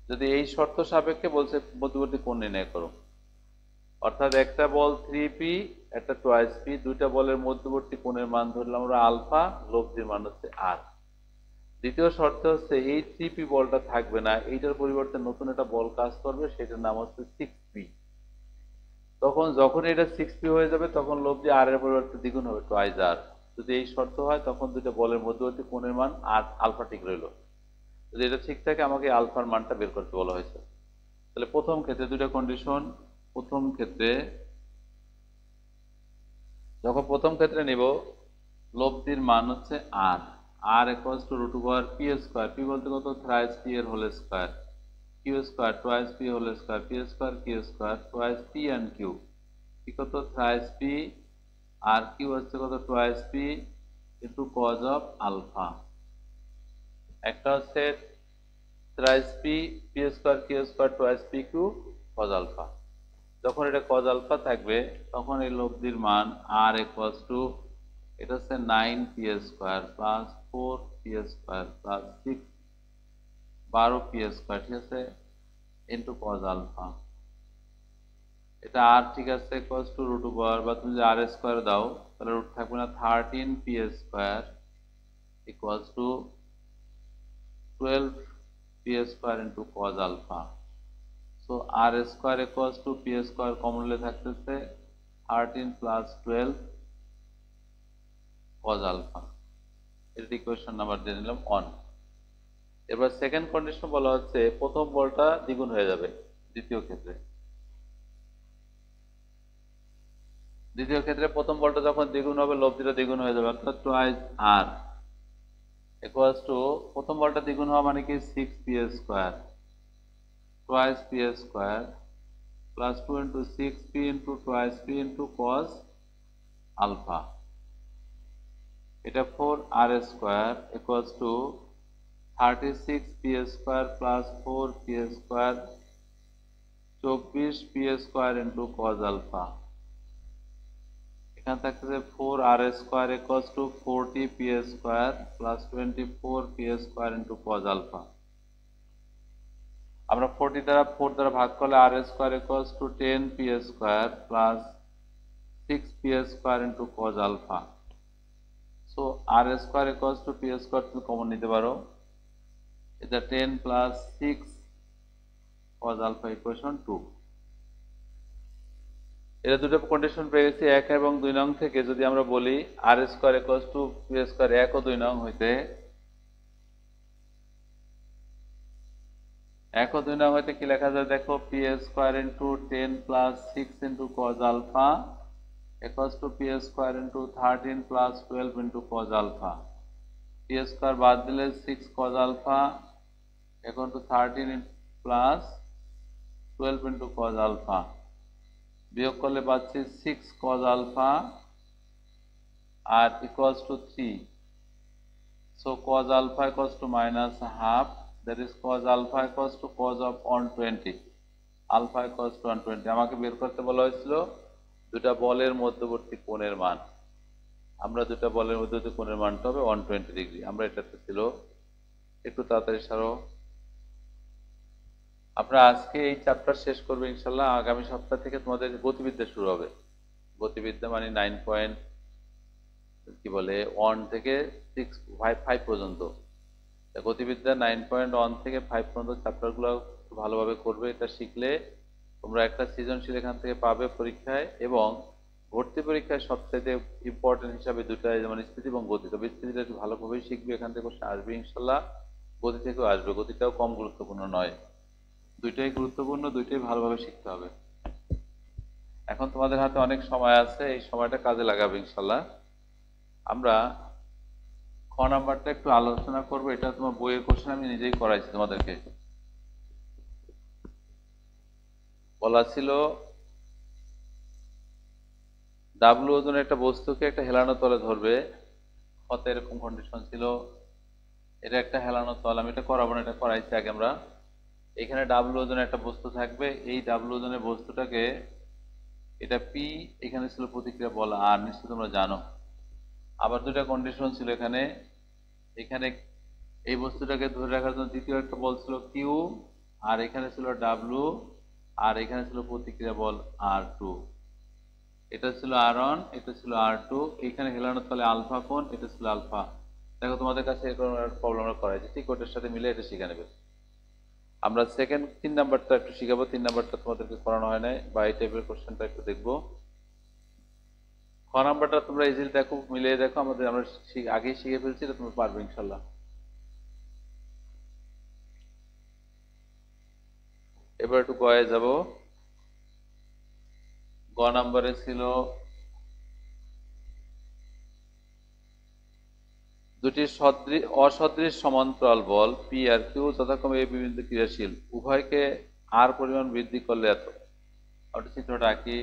যদি এই শর্ত সাপেক্ষে বলছে মধ্যবর্তী কোণ নির্ণয় করো, অর্থাৎ একটা বল 3p, একটা টোয়াইস p, দুইটা বলের মধ্যবর্তী কোণের মান ধরলাম আমরা আলফা, লব্ধির মান হচ্ছে r। দ্বিতীয় শর্ত হচ্ছে এই 3p বলটা থাকবে না, এইটার পরিবর্তে নতুন একটা বল কাজ করবে, সেটার নাম হচ্ছে 6p। তখন যখন এটা 6p হয়ে যাবে তখন লব্ধি r এর পরিবর্তে দ্বিগুণ হবে টোয়াইস r। যদি এই শর্ত হয় তখন দুটো বলের মধ্যবর্তী কোণের মান আর আলফা ঠিক রইল। যদি এটা ঠিক থাকে আমাকে আলফার মানটা বের করতে বলা হয়েছে। তাহলে প্রথম ক্ষেত্রে দুটো কন্ডিশন। প্রথম ক্ষেত্রে যখন প্রথম ক্ষেত্রে নিব লব্ধির মান হচ্ছে r, r equals to root over p square, p বলতে কত থ্রাইস p এর whole square, q square twice p whole square, p square q square twice p and q, p কত থ্রাইস p আর q হচ্ছে কত twice p into cos of alpha. একটা হচ্ছে thrice p, p square q square twice p q cos alpha. যখন এটা কজ আলফা থাকবে তখন এই লব্ধির মান r ইকুয়ালস টু, এটা হচ্ছে 9p square plus 4p square plus 6 12p square, ঠিক আছে, ইনটু কজ আলফা। এটা r ঠিক আছে ইকুয়ালস টু রুট ওভার, বা তুমি যদি r স্কয়ার দাও তাহলে রুট থাকবে না 13p square equals to 12p square into cos alpha. So r square equals to p square common নিলে থাকতেছে 13 প্লাস 12 cos আলফা। এর ইকুয়েশন নাম্বার দিয়ে নিলাম 1। এবার সেকেন্ড কন্ডিশন বলা হচ্ছে প্রথম বলটা দ্বিগুণ হয়ে যাবে দ্বিতীয় ক্ষেত্রে। দ্বিতীয় ক্ষেত্রে প্রথম বলটা যখন দ্বিগুণ হবে লব্ধিটা দ্বিগুণ হয়ে যাবে, অর্থাৎ টোয়াইস r ইকুয়ালস টু, প্রথম বলটা দ্বিগুণ হওয়া মানে কি 6p square twice p square plus 2 into 6p into twice p into cos alpha. এটা 4r square equals to 36p square plus 4p square 24p square into cos alpha. এখানে থাকতেছে 4r square equals to 40p square plus 24p square into cos alpha. আমরা 40 দ্বারা 4 দ্বারা ভাগ করলে r square equals to 10p square plus 6p square into cos alpha. So r square equals to p square তুমি কমন নিতে পারো, এটা 10 প্লাস 6 cos আলফা ইকুয়েশন 2। এটা দুটো কন্ডিশন পেয়ে গেছি 1 এবং 2 নং থেকে। যদি আমরা বলি r square equals to p square 1 ও 2 নং হইতে, 1 ও 2 নং হইতে কি লেখা যায় দেখো, p square into 10 plus 6 into cos alpha equals to p square into 13 plus 12 into cos alpha. p square বাদ দিলে 6 cos আলফা এখন to 13 plus 12 into cos alpha, বিয়োগ করলে পাচ্ছি 6 cos আলফা আর equals to 3। So cos alpha equals to minus half, that is cos alpha equals to cos of 120, alpha equals to 120। আমাকে বের করতে বলা হয়েছিল দুটা বলের মধ্যবর্তী কোণের মান। আমরা দুটা বলের মধ্যবর্তী কোণের মানটা হবে 120 ডিগ্রি। আমরা এটাতে ছিল, একটু তাড়াতাড়ি সারো। আমরা আজকে এই চ্যাপ্টার শেষ করবো ইনশাল্লাহ। আগামী সপ্তাহ থেকে তোমাদের গতিবিদ্যা শুরু হবে। গতিবিদ্যা মানে 9 পয়েন্ট কি বলে 1 থেকে 5 পর্যন্ত। গতিবিদ্যা 9.1 থেকে 5 পর্যন্ত চ্যাপ্টারগুলো ভালোভাবে করবে। এটা শিখলে তোমরা একটা সৃজনশীল এখান থেকে পাবে পরীক্ষায়, এবং ভর্তি পরীক্ষায় সবচেয়ে ইম্পর্টেন্ট হিসাবে দুটাই, যেমন স্থিতি এবং গতি। তবে স্থিতিটা একটু ভালোভাবেই শিখবে, এখান থেকে কোশ্চেন আসবে ইনশাল্লাহ। গতি থেকেও আসবে, গতিটাও কম গুরুত্বপূর্ণ নয়। দুইটাই গুরুত্বপূর্ণ, দুইটাই ভালোভাবে শিখতে হবে। এখন তোমাদের হাতে অনেক সময় আছে, এই সময়টা কাজে লাগাবে ইনশাল্লাহ। আমরা খ নাম্বারটা একটু আলোচনা করবো। এটা তোমার বইয়ের কোশ্চেন, আমি নিজেই করাইছি তোমাদেরকে। বলা ছিল ডাব্লু ওজনের একটা বস্তুকে একটা হেলানো তলে ধরবে, কত এরকম কন্ডিশন ছিল, এটা একটা হেলানো তল, আমি এটা করাবো না, এটা করাইছি আগে আমরা। এখানে ডাব্লু ওজনের একটা বস্তু থাকবে, এই ডাব্লু ওজনের বস্তুটাকে, এটা পি, এখানে ছিল প্রতিক্রিয়া বল আর, নিশ্চয়ই তোমরা জানো। আবার দুটা কন্ডিশন ছিল এখানে, এখানে এই বস্তুটাকে ধরে রাখার জন্য দ্বিতীয় একটা বল ছিল কিউ, আর এখানে ছিল ডাব্লু, আর এখানে ছিল প্রতিক্রিয়া বল আর টু। এটা ছিল আর ওয়ান, এটা ছিল আর টু, এখানে হেলানোর তলে আলফা কোণ, এটা ছিল আলফা। দেখো তোমাদের কাছে এরকম প্রবলেম আমরা করাইছি, ঠিক ওটার সাথে মিলে এটা শিখে নেবে। আমরা সেকেন্ড 3 নাম্বারটা একটু শিখাবো, 3 নাম্বারটা তোমাদেরকে করানো হয় নাই, বা এই টাইপের কোশ্চেনটা একটু দেখবো। খ নাম্বারটা তোমরা ইজিলি দেখো, মিলিয়ে দেখো, আমরা আগেই শিখে ফেলছি, এটা তুমি পারবে ইনশাল্লাহ। এবার একটু গয়ে যাব। গ নাম্বারে ছিল দুটি অসদৃশ সমান্তরাল বল পি আর কিউ যথাক্রমে এ বিন্দু ক্রিয়াশীল, উভয়কে আর পরিমাণ বৃদ্ধি করলে এত। ওটা চিত্রটা আঁকি।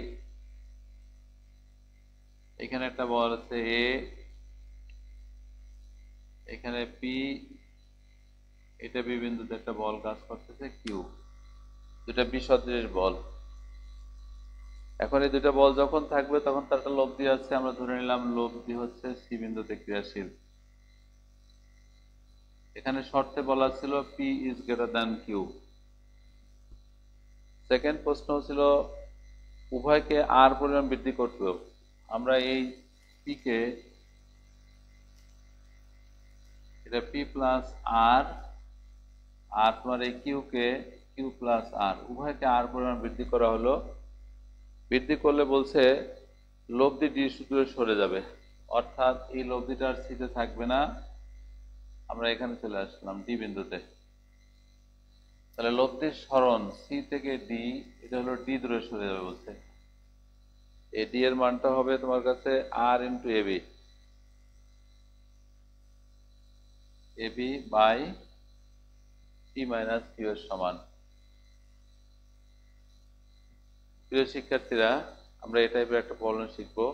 এখানে একটা বল আছে এ, এখানে পি, এটা বি বিন্দুতে একটা বল কাজ করতেছে কিউ, দুটা বিসদৃশ বল। এখন এই দুটা বল যখন থাকবে তখন তার একটা লব্ধি আছে, আমরা ধরে নিলাম লব্ধি হচ্ছে সি বিন্দুতে ক্রিয়াশীল। এখানে শর্তে বলা ছিল P is greater than Q. Second প্রশ্ন ছিল উভয়কে আর পরিমাণ বৃদ্ধি করতে হবে। আমরা এই পি কে, এটা পি প্লাস আর, আর তোমার এই কিউ কে কিউ প্লাস আর, উভয়কে আর পরিমাণ বৃদ্ধি করা হলো। বৃদ্ধি করলে বলছে লব্ধি ডি দূরে সরে যাবে, অর্থাৎ এই লব্ধিটা আর সিতে থাকবে না, আমরা এখানে চলে আসলাম ডি বিন্দুতে। তাহলে লব্ধির সরণ সি থেকে ডি, এটা হলো ডি দূরে সরে যাবে বলছে। এই ডি এর মানটা হবে তোমার কাছে R into AB, AB by P minus Q এর সমান। প্রিয় শিক্ষার্থীরা, আমরা এই টাইপের একটা প্রবলেম শিখবো।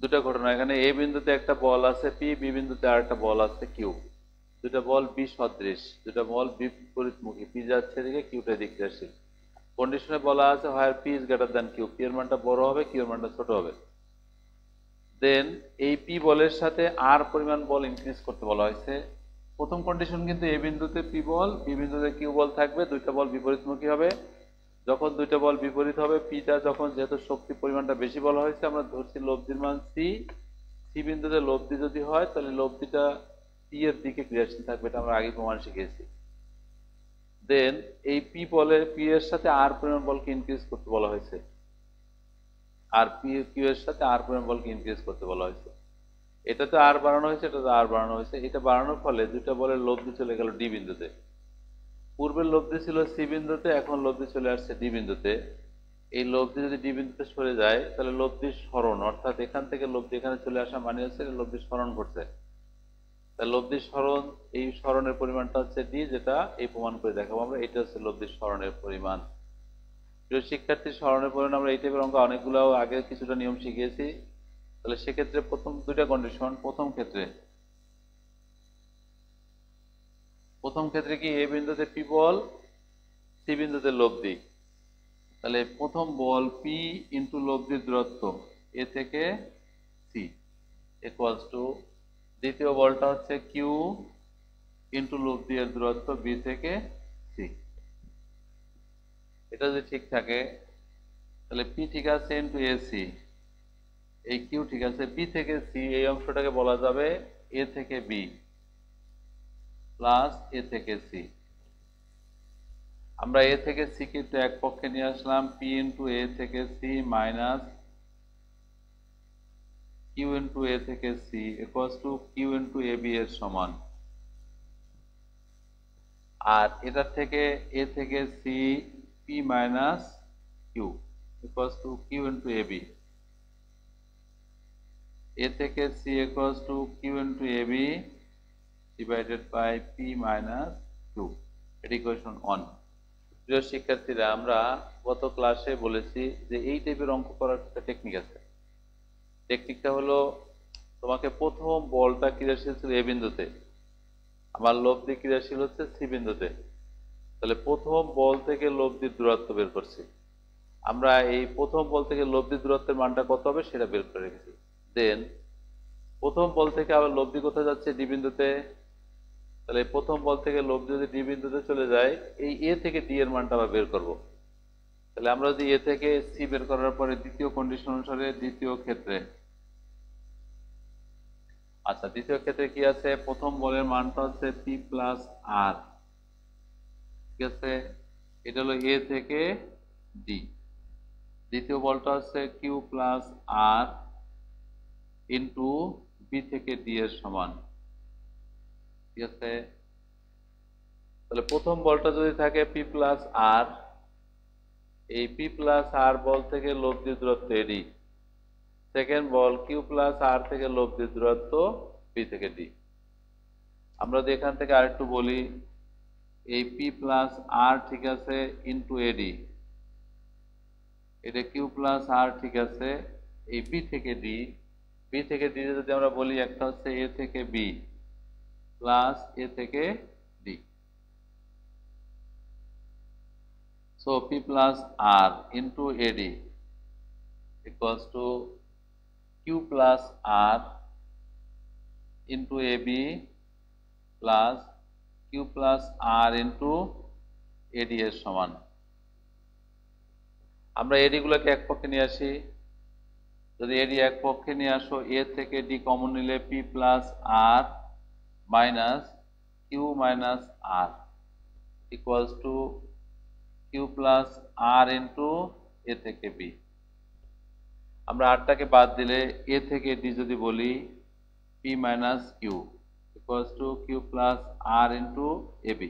দুটা ঘটনা, এখানে এ বিন্দুতে একটা বল আছে পি, বি বিন্দুতে আর একটা বল আছে কিউ। দুটা বল বি সদৃশ, দুটা বল বিপরীতমুখী, পি যাচ্ছে এদিকে, কিউটা দিকে আসছে। কন্ডিশনে বলা আছে হয় P is greater than Q, P এর মানটা বড় হবে, কিউ এর মানটা ছোট হবে। দেন এই পি বলের সাথে আর পরিমাণ বল ইনক্রিজ করতে বলা হয়েছে। প্রথম কন্ডিশন কিন্তু এ বিন্দুতে পি বল, বি বিন্দুতে কিউ বল থাকবে, দুইটা বল বিপরীতমুখী হবে। যখন দুইটা বল বিপরীত হবে, পিটা যখন যেহেতু শক্তি পরিমাণটা বেশি বলা হয়েছে, আমরা ধরছি লব্ধির মান সি। সি বিন্দুতে লব্ধি যদি হয় তাহলে লব্ধিটা পি এর দিকে ক্রিয়াশীল থাকবে, এটা আমরা আগে প্রমাণ শিখেছি। দেন এই পি বলে পি এর সাথে আর পরিমাণ বলকে ইনক্রিজ করতে বলা হয়েছে, আর পি কিউ এর সাথে আর পরিমাণ বলকে ইনক্রিজ করতে বলা হয়েছে। এটাতে আর বাড়ানো হয়েছে, এটাতে আর বাড়ানো হয়েছে। এটা বাড়ানোর ফলে দুইটা বলের লব্ধি চলে গেল ডি বিন্দুতে। পূর্বের লব্ধি ছিল সি বিন্দুতে, এখন লব্ধি চলে আসছে ডি বিন্দুতে। এই লব্ধি যদি ডি বিন্দুতে সরে যায় তাহলে লব্ধির সরণ, অর্থাৎ এখান থেকে লব্ধি এখানে চলে আসা মানে হচ্ছে লব্ধির সরণ ঘটছে। তাহলে লব্ধির সরণ, এই সরণের পরিমাণটা হচ্ছে ডি, যেটা এই প্রমাণ করে দেখাবো আমরা। এটা হচ্ছে লব্ধির সরণের পরিমাণ। প্রিয় শিক্ষার্থীর সরণের পরিমাণ, আমরা এই টাইপের অঙ্ক অনেকগুলো আগে কিছুটা নিয়ম শিখিয়েছি। তাহলে সেক্ষেত্রে প্রথম দুইটা কন্ডিশন, প্রথম ক্ষেত্রে কি এ বিন্দুতে পি বল, সি বিন্দুতে লব্ধি। তাহলে প্রথম বল পি ইন্টু লব্ধির দূরত্ব এ থেকে সি ইকুয়ালস টু, দ্বিতীয় বলটা হচ্ছে কিউ ইন্টু লব্ধি এর দূরত্ব বি থেকে সি। এটা যদি ঠিক থাকে তাহলে পি ঠিক আছে ইন্টু এ সি, এই কিউ ঠিক আছে, বি থেকে সি এই অংশটাকে বলা যাবে এ থেকে বি প্লাস এ থেকে সি। আমরা এ থেকে সি কে একটু এক পক্ষে নিয়ে আসলাম, পি ইন্টু এ থেকে C minus Q into A থেকে C equals to Q into A B এর সমান। আর এটা থেকে এ থেকে C P minus Q equals to Q into A B. A থেকে C equals to Q into A B divided by P minus Q, এটা ইকুয়েশন 1। প্রিয় শিক্ষার্থীরা, আমরা গত ক্লাসে বলেছি যে এই টাইপের অঙ্ক করার একটা টেকনিক আছে। টেকনিকটা হলো তোমাকে প্রথম বলটা ক্রিয়াশীল ছিল এ বিন্দুতে, আমার লব্ধি ক্রিয়াশীল হচ্ছে সি বিন্দুতে, তাহলে প্রথম বল থেকে লব্ধির দূরত্ব বের করছি। আমরা এই প্রথম বল থেকে লব্ধি দূরত্বের মানটা কত হবে সেটা বের করে রেখেছি। দেন প্রথম বল থেকে আবার লব্ধি কোথায় যাচ্ছে, ডি বিন্দুতে, তাহলে প্রথম বল থেকে লব্ধি যদি ডি বিন্দুতে চলে যায়, এই এ থেকে ডি এর মানটা আবার বের করব। তাহলে আমরা যদি এ থেকে সি বের করার পরে দ্বিতীয় কন্ডিশন অনুসারে দ্বিতীয় ক্ষেত্রে, আচ্ছা দ্বিতীয় ক্ষেত্রে কি আছে, প্রথম বলের মানটা হচ্ছে পি প্লাস আর, ঠিক আছে, এটা হলো এ থেকে ডি। দ্বিতীয় বলটা হচ্ছে Q plus R into B থেকে ডি এর সমান, ঠিক আছে। তাহলে প্রথম বলটা যদি থাকে পি প্লাস আর, এই পি প্লাস আর বল থেকে লব্ধি দূরত্ব এডি, সেকেন্ড বল কিউ প্লাস আর থেকে লব্ধি দূরত্ব বি থেকে ডি। আমরা যদি এখান থেকে আরেকটু বলি, এই পি প্লাস আর ঠিক আছে ইন্টু এডি, এটা কিউ প্লাস আর ঠিক আছে, এই বি থেকে ডি, বি থেকে ডি যদি আমরা বলি একটা হচ্ছে এ থেকে বি প্লাস এ থেকে D. So P plus R into AD equals to Q plus R into A B plus Q plus R into AD এর সমান। আমরা এডি গুলোকে এক পক্ষে নিয়ে আসি, যদি এডি এক পক্ষে নিয়ে আসো, এ থেকে ডি কমন নিলে P plus R minus Q minus R equals to Q plus R into A থেকে বি। আমরা আরটাকে বাদ দিলে এ থেকে ডি যদি বলি P minus Q equals to Q plus R into A B.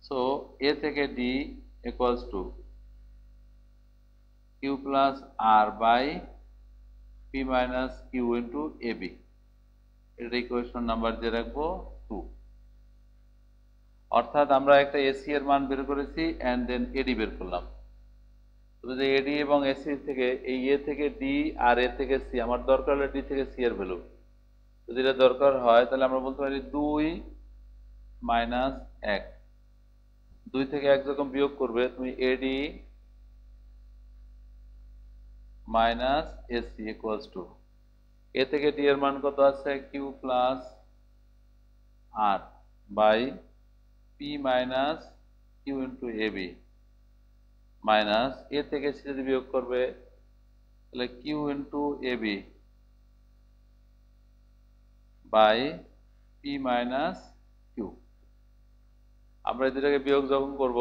So A থেকে D equals to Q plus R by P minus Q into A B. এটা ইকুয়েশন নাম্বার দিয়ে রাখবো 2। অর্থাৎ আমরা একটা এসি এর মান বের করেছি অ্যান্ড দেন এডি বের করলাম। যদি এডি এবং এসি থেকে এই এ থেকে ডি আর এ থেকে সি, আমার দরকার হলে ডি থেকে সি এর ভ্যালু, যদি এটা দরকার হয় তাহলে আমরা বলতে পারি 2 মাইনাস 1। 2 থেকে 1 যখন বিয়োগ করবে তুমি AD minus AC equals to A থেকে ডি এর মান কত আছে, Q plus R by P minus Q into A B minus A থেকে সি যদি বিয়োগ করবে তাহলে Q into A B by P minus Q. আমরা এই দুটাকে বিয়োগ যখন করব,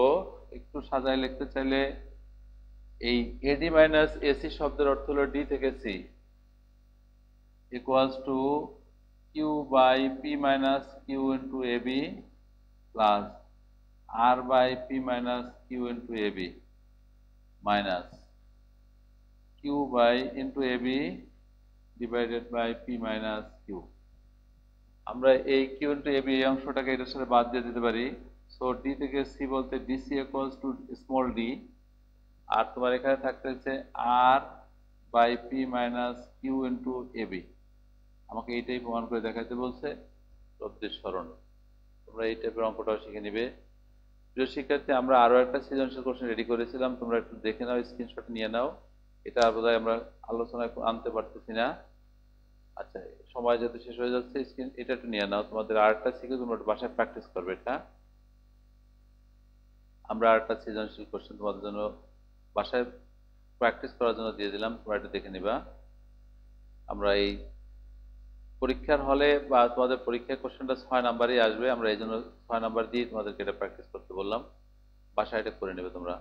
একটু সাজায় লিখতে চাইলে এই এডি মাইনাস এসি শব্দের অর্থ হলো ডি থেকে C equals to Q by P minus Q into A B plus R by P minus Q into A B minus Q by into A B divided by P minus Q. আমরা এই কিউ ইন্টু এ বি এই অংশটাকে এটার সাথে বাদ দিয়ে দিতে পারি। সো ডি থেকে সি বলতে DC equals to small D, আর তোমার এখানে থাকতেছে R by P minus Q into A B. আমাকে এইটাই প্রমাণ করে দেখাতে বলছে লব্ধির সরণ। তোমরা এই টাইপের অঙ্কটাও শিখে নিবে। প্রিয় শিক্ষার্থী, আমরা আরো একটা সৃজনশীল কোশ্চেন রেডি করেছিলাম, তোমরা একটু দেখে নাও, স্ক্রিনশট নিয়ে নাও। এটা বোধহয় আমরা আলোচনায় আনতে পারতেছি না। আচ্ছা, সময় যেহেতু শেষ হয়ে যাচ্ছে, স্ক্রিন এটা একটু নিয়ে নাও, তোমাদের আরেকটা শিখে তোমরা একটু বাসায় প্র্যাকটিস করবে। এটা আমরা আরেকটা সৃজনশীল কোশ্চেন তোমাদের জন্য বাসায় প্র্যাকটিস করার জন্য দিয়ে দিলাম, তোমরা একটু দেখে নিবা। আমরা এই পরীক্ষার হলে বা তোমাদের পরীক্ষার কোশ্চেনটা 6 নাম্বারই আসবে, আমরা এই জন্য 6 নাম্বার দিয়ে তোমাদেরকে এটা প্র্যাকটিস করতে বললাম। বাসায় এটা করে নেবে তোমরা।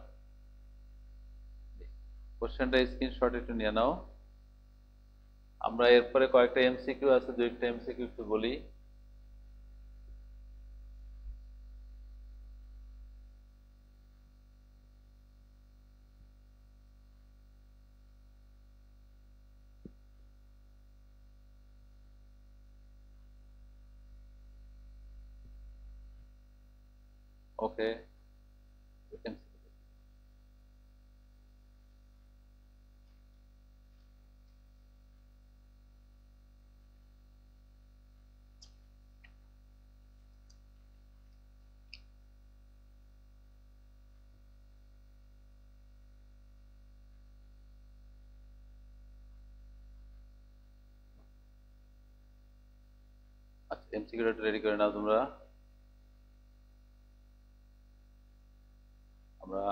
কোশ্চেনটা স্ক্রিনশট একটু নিয়ে নাও। আমরা এরপরে কয়েকটা এমসিকিউ আছে, 2-1টা এমসিকিউ একটু বলি। ওকে, এমসিকিউটা রেডি করে নাও তোমরা। আমরা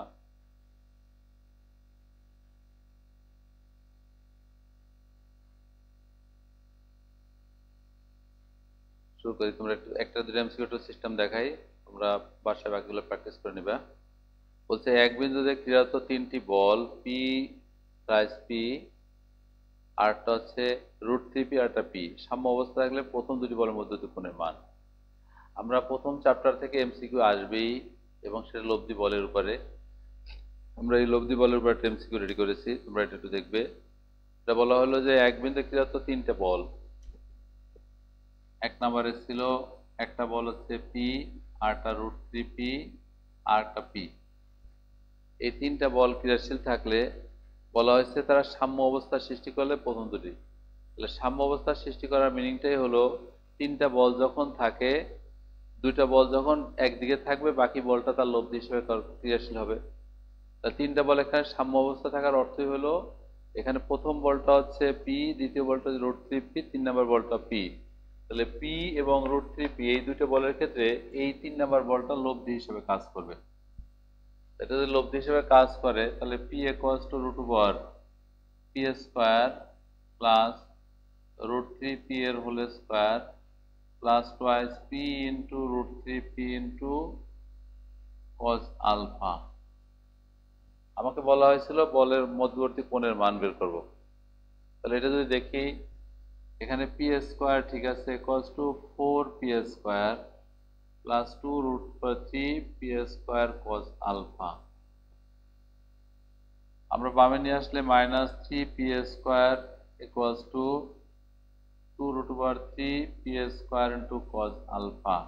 শুরু করি। তোমরা একটা দুটো এমসিকিউ সিস্টেম দেখাই, তোমরা বাসায় বাকিগুলো প্র্যাকটিস করে নিবা। বলছে এক বিন্দুতে ক্রিয়ারত তিনটি বল পি প্লাস পি, আরটা হচ্ছে √3p, আরটা পি। সাম্য অবস্থা থাকলে প্রথম দুটি বলের মধ্যে কোণের মান। আমরা প্রথম চ্যাপ্টার থেকে এমসিকিউ আসবেই এবং সেটা লব্ধি বলের উপরে। আমরা এই লব্ধি বলের উপর একটা এমসিকিউ রেডি করেছি, তোমরা এটা একটু দেখবে। এটা বলা হলো যে এক বিন্দুতে ক্রিয়ারত তিনটে বল। এক নম্বরে ছিল একটা বল হচ্ছে পি, আরটা √3p, আরটা পি। এই তিনটা বল ক্রিয়াশীল থাকলে বলা হয়েছে তারা সাম্য অবস্থা সৃষ্টি করলে প্রথম দুটি। তাহলে সাম্য অবস্থা সৃষ্টি করার মিনিংটাই হলো তিনটা বল যখন থাকে, দুইটা বল যখন একদিকে থাকবে বাকি বলটা তার লব্ধি হিসেবে ক্রিয়াশীল হবে। তা তিনটা বল এখানে সাম্য অবস্থা থাকার অর্থই হলো এখানে প্রথম বলটা হচ্ছে পি, দ্বিতীয় বলটা হচ্ছে √3p, 3 নম্বর বলটা পি। তাহলে পি এবং √3p এই দুটো বলের ক্ষেত্রে এই 3 নম্বর বলটা লব্ধি হিসেবে কাজ করবে। এটা যদি লব্ধি হিসেবে কাজ করে তাহলে P equals to √p² plus √3p এর whole square plus twice P into √3p ইন্টু cos আলফা। আমাকে বলা হয়েছিল বলের মধ্যবর্তী কোণের মান বের করব। তাহলে এটা যদি দেখি এখানে p² ঠিক আছে ইকুয়ালস টু 4p² প্লাস 2√3p² cos আলফা। আমরা বামে নিয়ে আসলে -3p² equals to 2√3p² into cos alpha.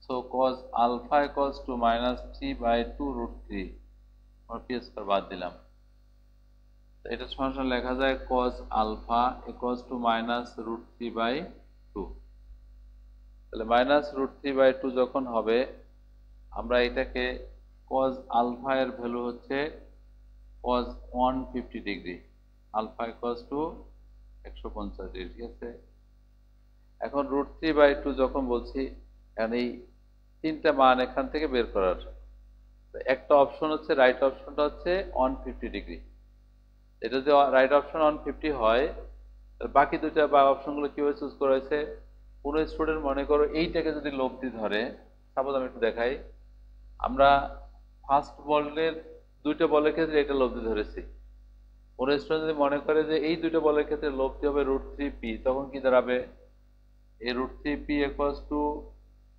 So cos alpha equals to -3/2√3, আমরা p² বাদ দিলাম। এটা সরাসরি লেখা যায় cos আলফা ইকুয়ালস টু -√3/2। তাহলে -√3/2 যখন হবে আমরা এটাকে cos আলফা এর ভ্যালু হচ্ছে cos 150 degree, alpha equals to 150 degree, ঠিক আছে। এখন √3/2 যখন বলছি এখন এই তিনটা মান এখান থেকে বের করার একটা অপশন হচ্ছে, রাইট অপশনটা হচ্ছে 150 ডিগ্রি। এটা যদি রাইট অপশন 150 হয় বাকি দুইটা বা অপশনগুলো কিভাবে চুজ করা হয়েছে, কোনো স্টুডেন্ট মনে করো এইটাকে যদি লব্ধি ধরে, সাপোজ আমি একটু দেখাই, আমরা ফার্স্ট বলের দুইটা বলের ক্ষেত্রে এটা লব্ধি ধরেছি। কোনো স্টুডেন্ট যদি মনে করে যে এই দুইটা বলের ক্ষেত্রে লব্ধি হবে √3p, তখন কি দাঁড়াবে এই √3p ইকুয়ালস টু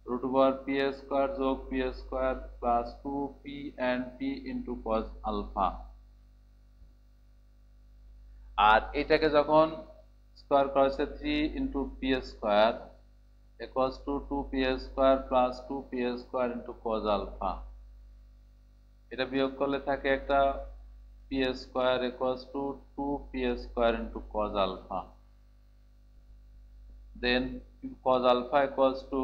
√p² যোগ p² plus 2p and p into cos alpha. আর এটাকে যখন স্কয়ার করা হয়েছে 3 into p² equals to 2p² plus 2p² into cos alpha. এটা বিয়োগ করলে থাকে একটা p² equals to 2p² into cos alpha. Then cos alpha equals to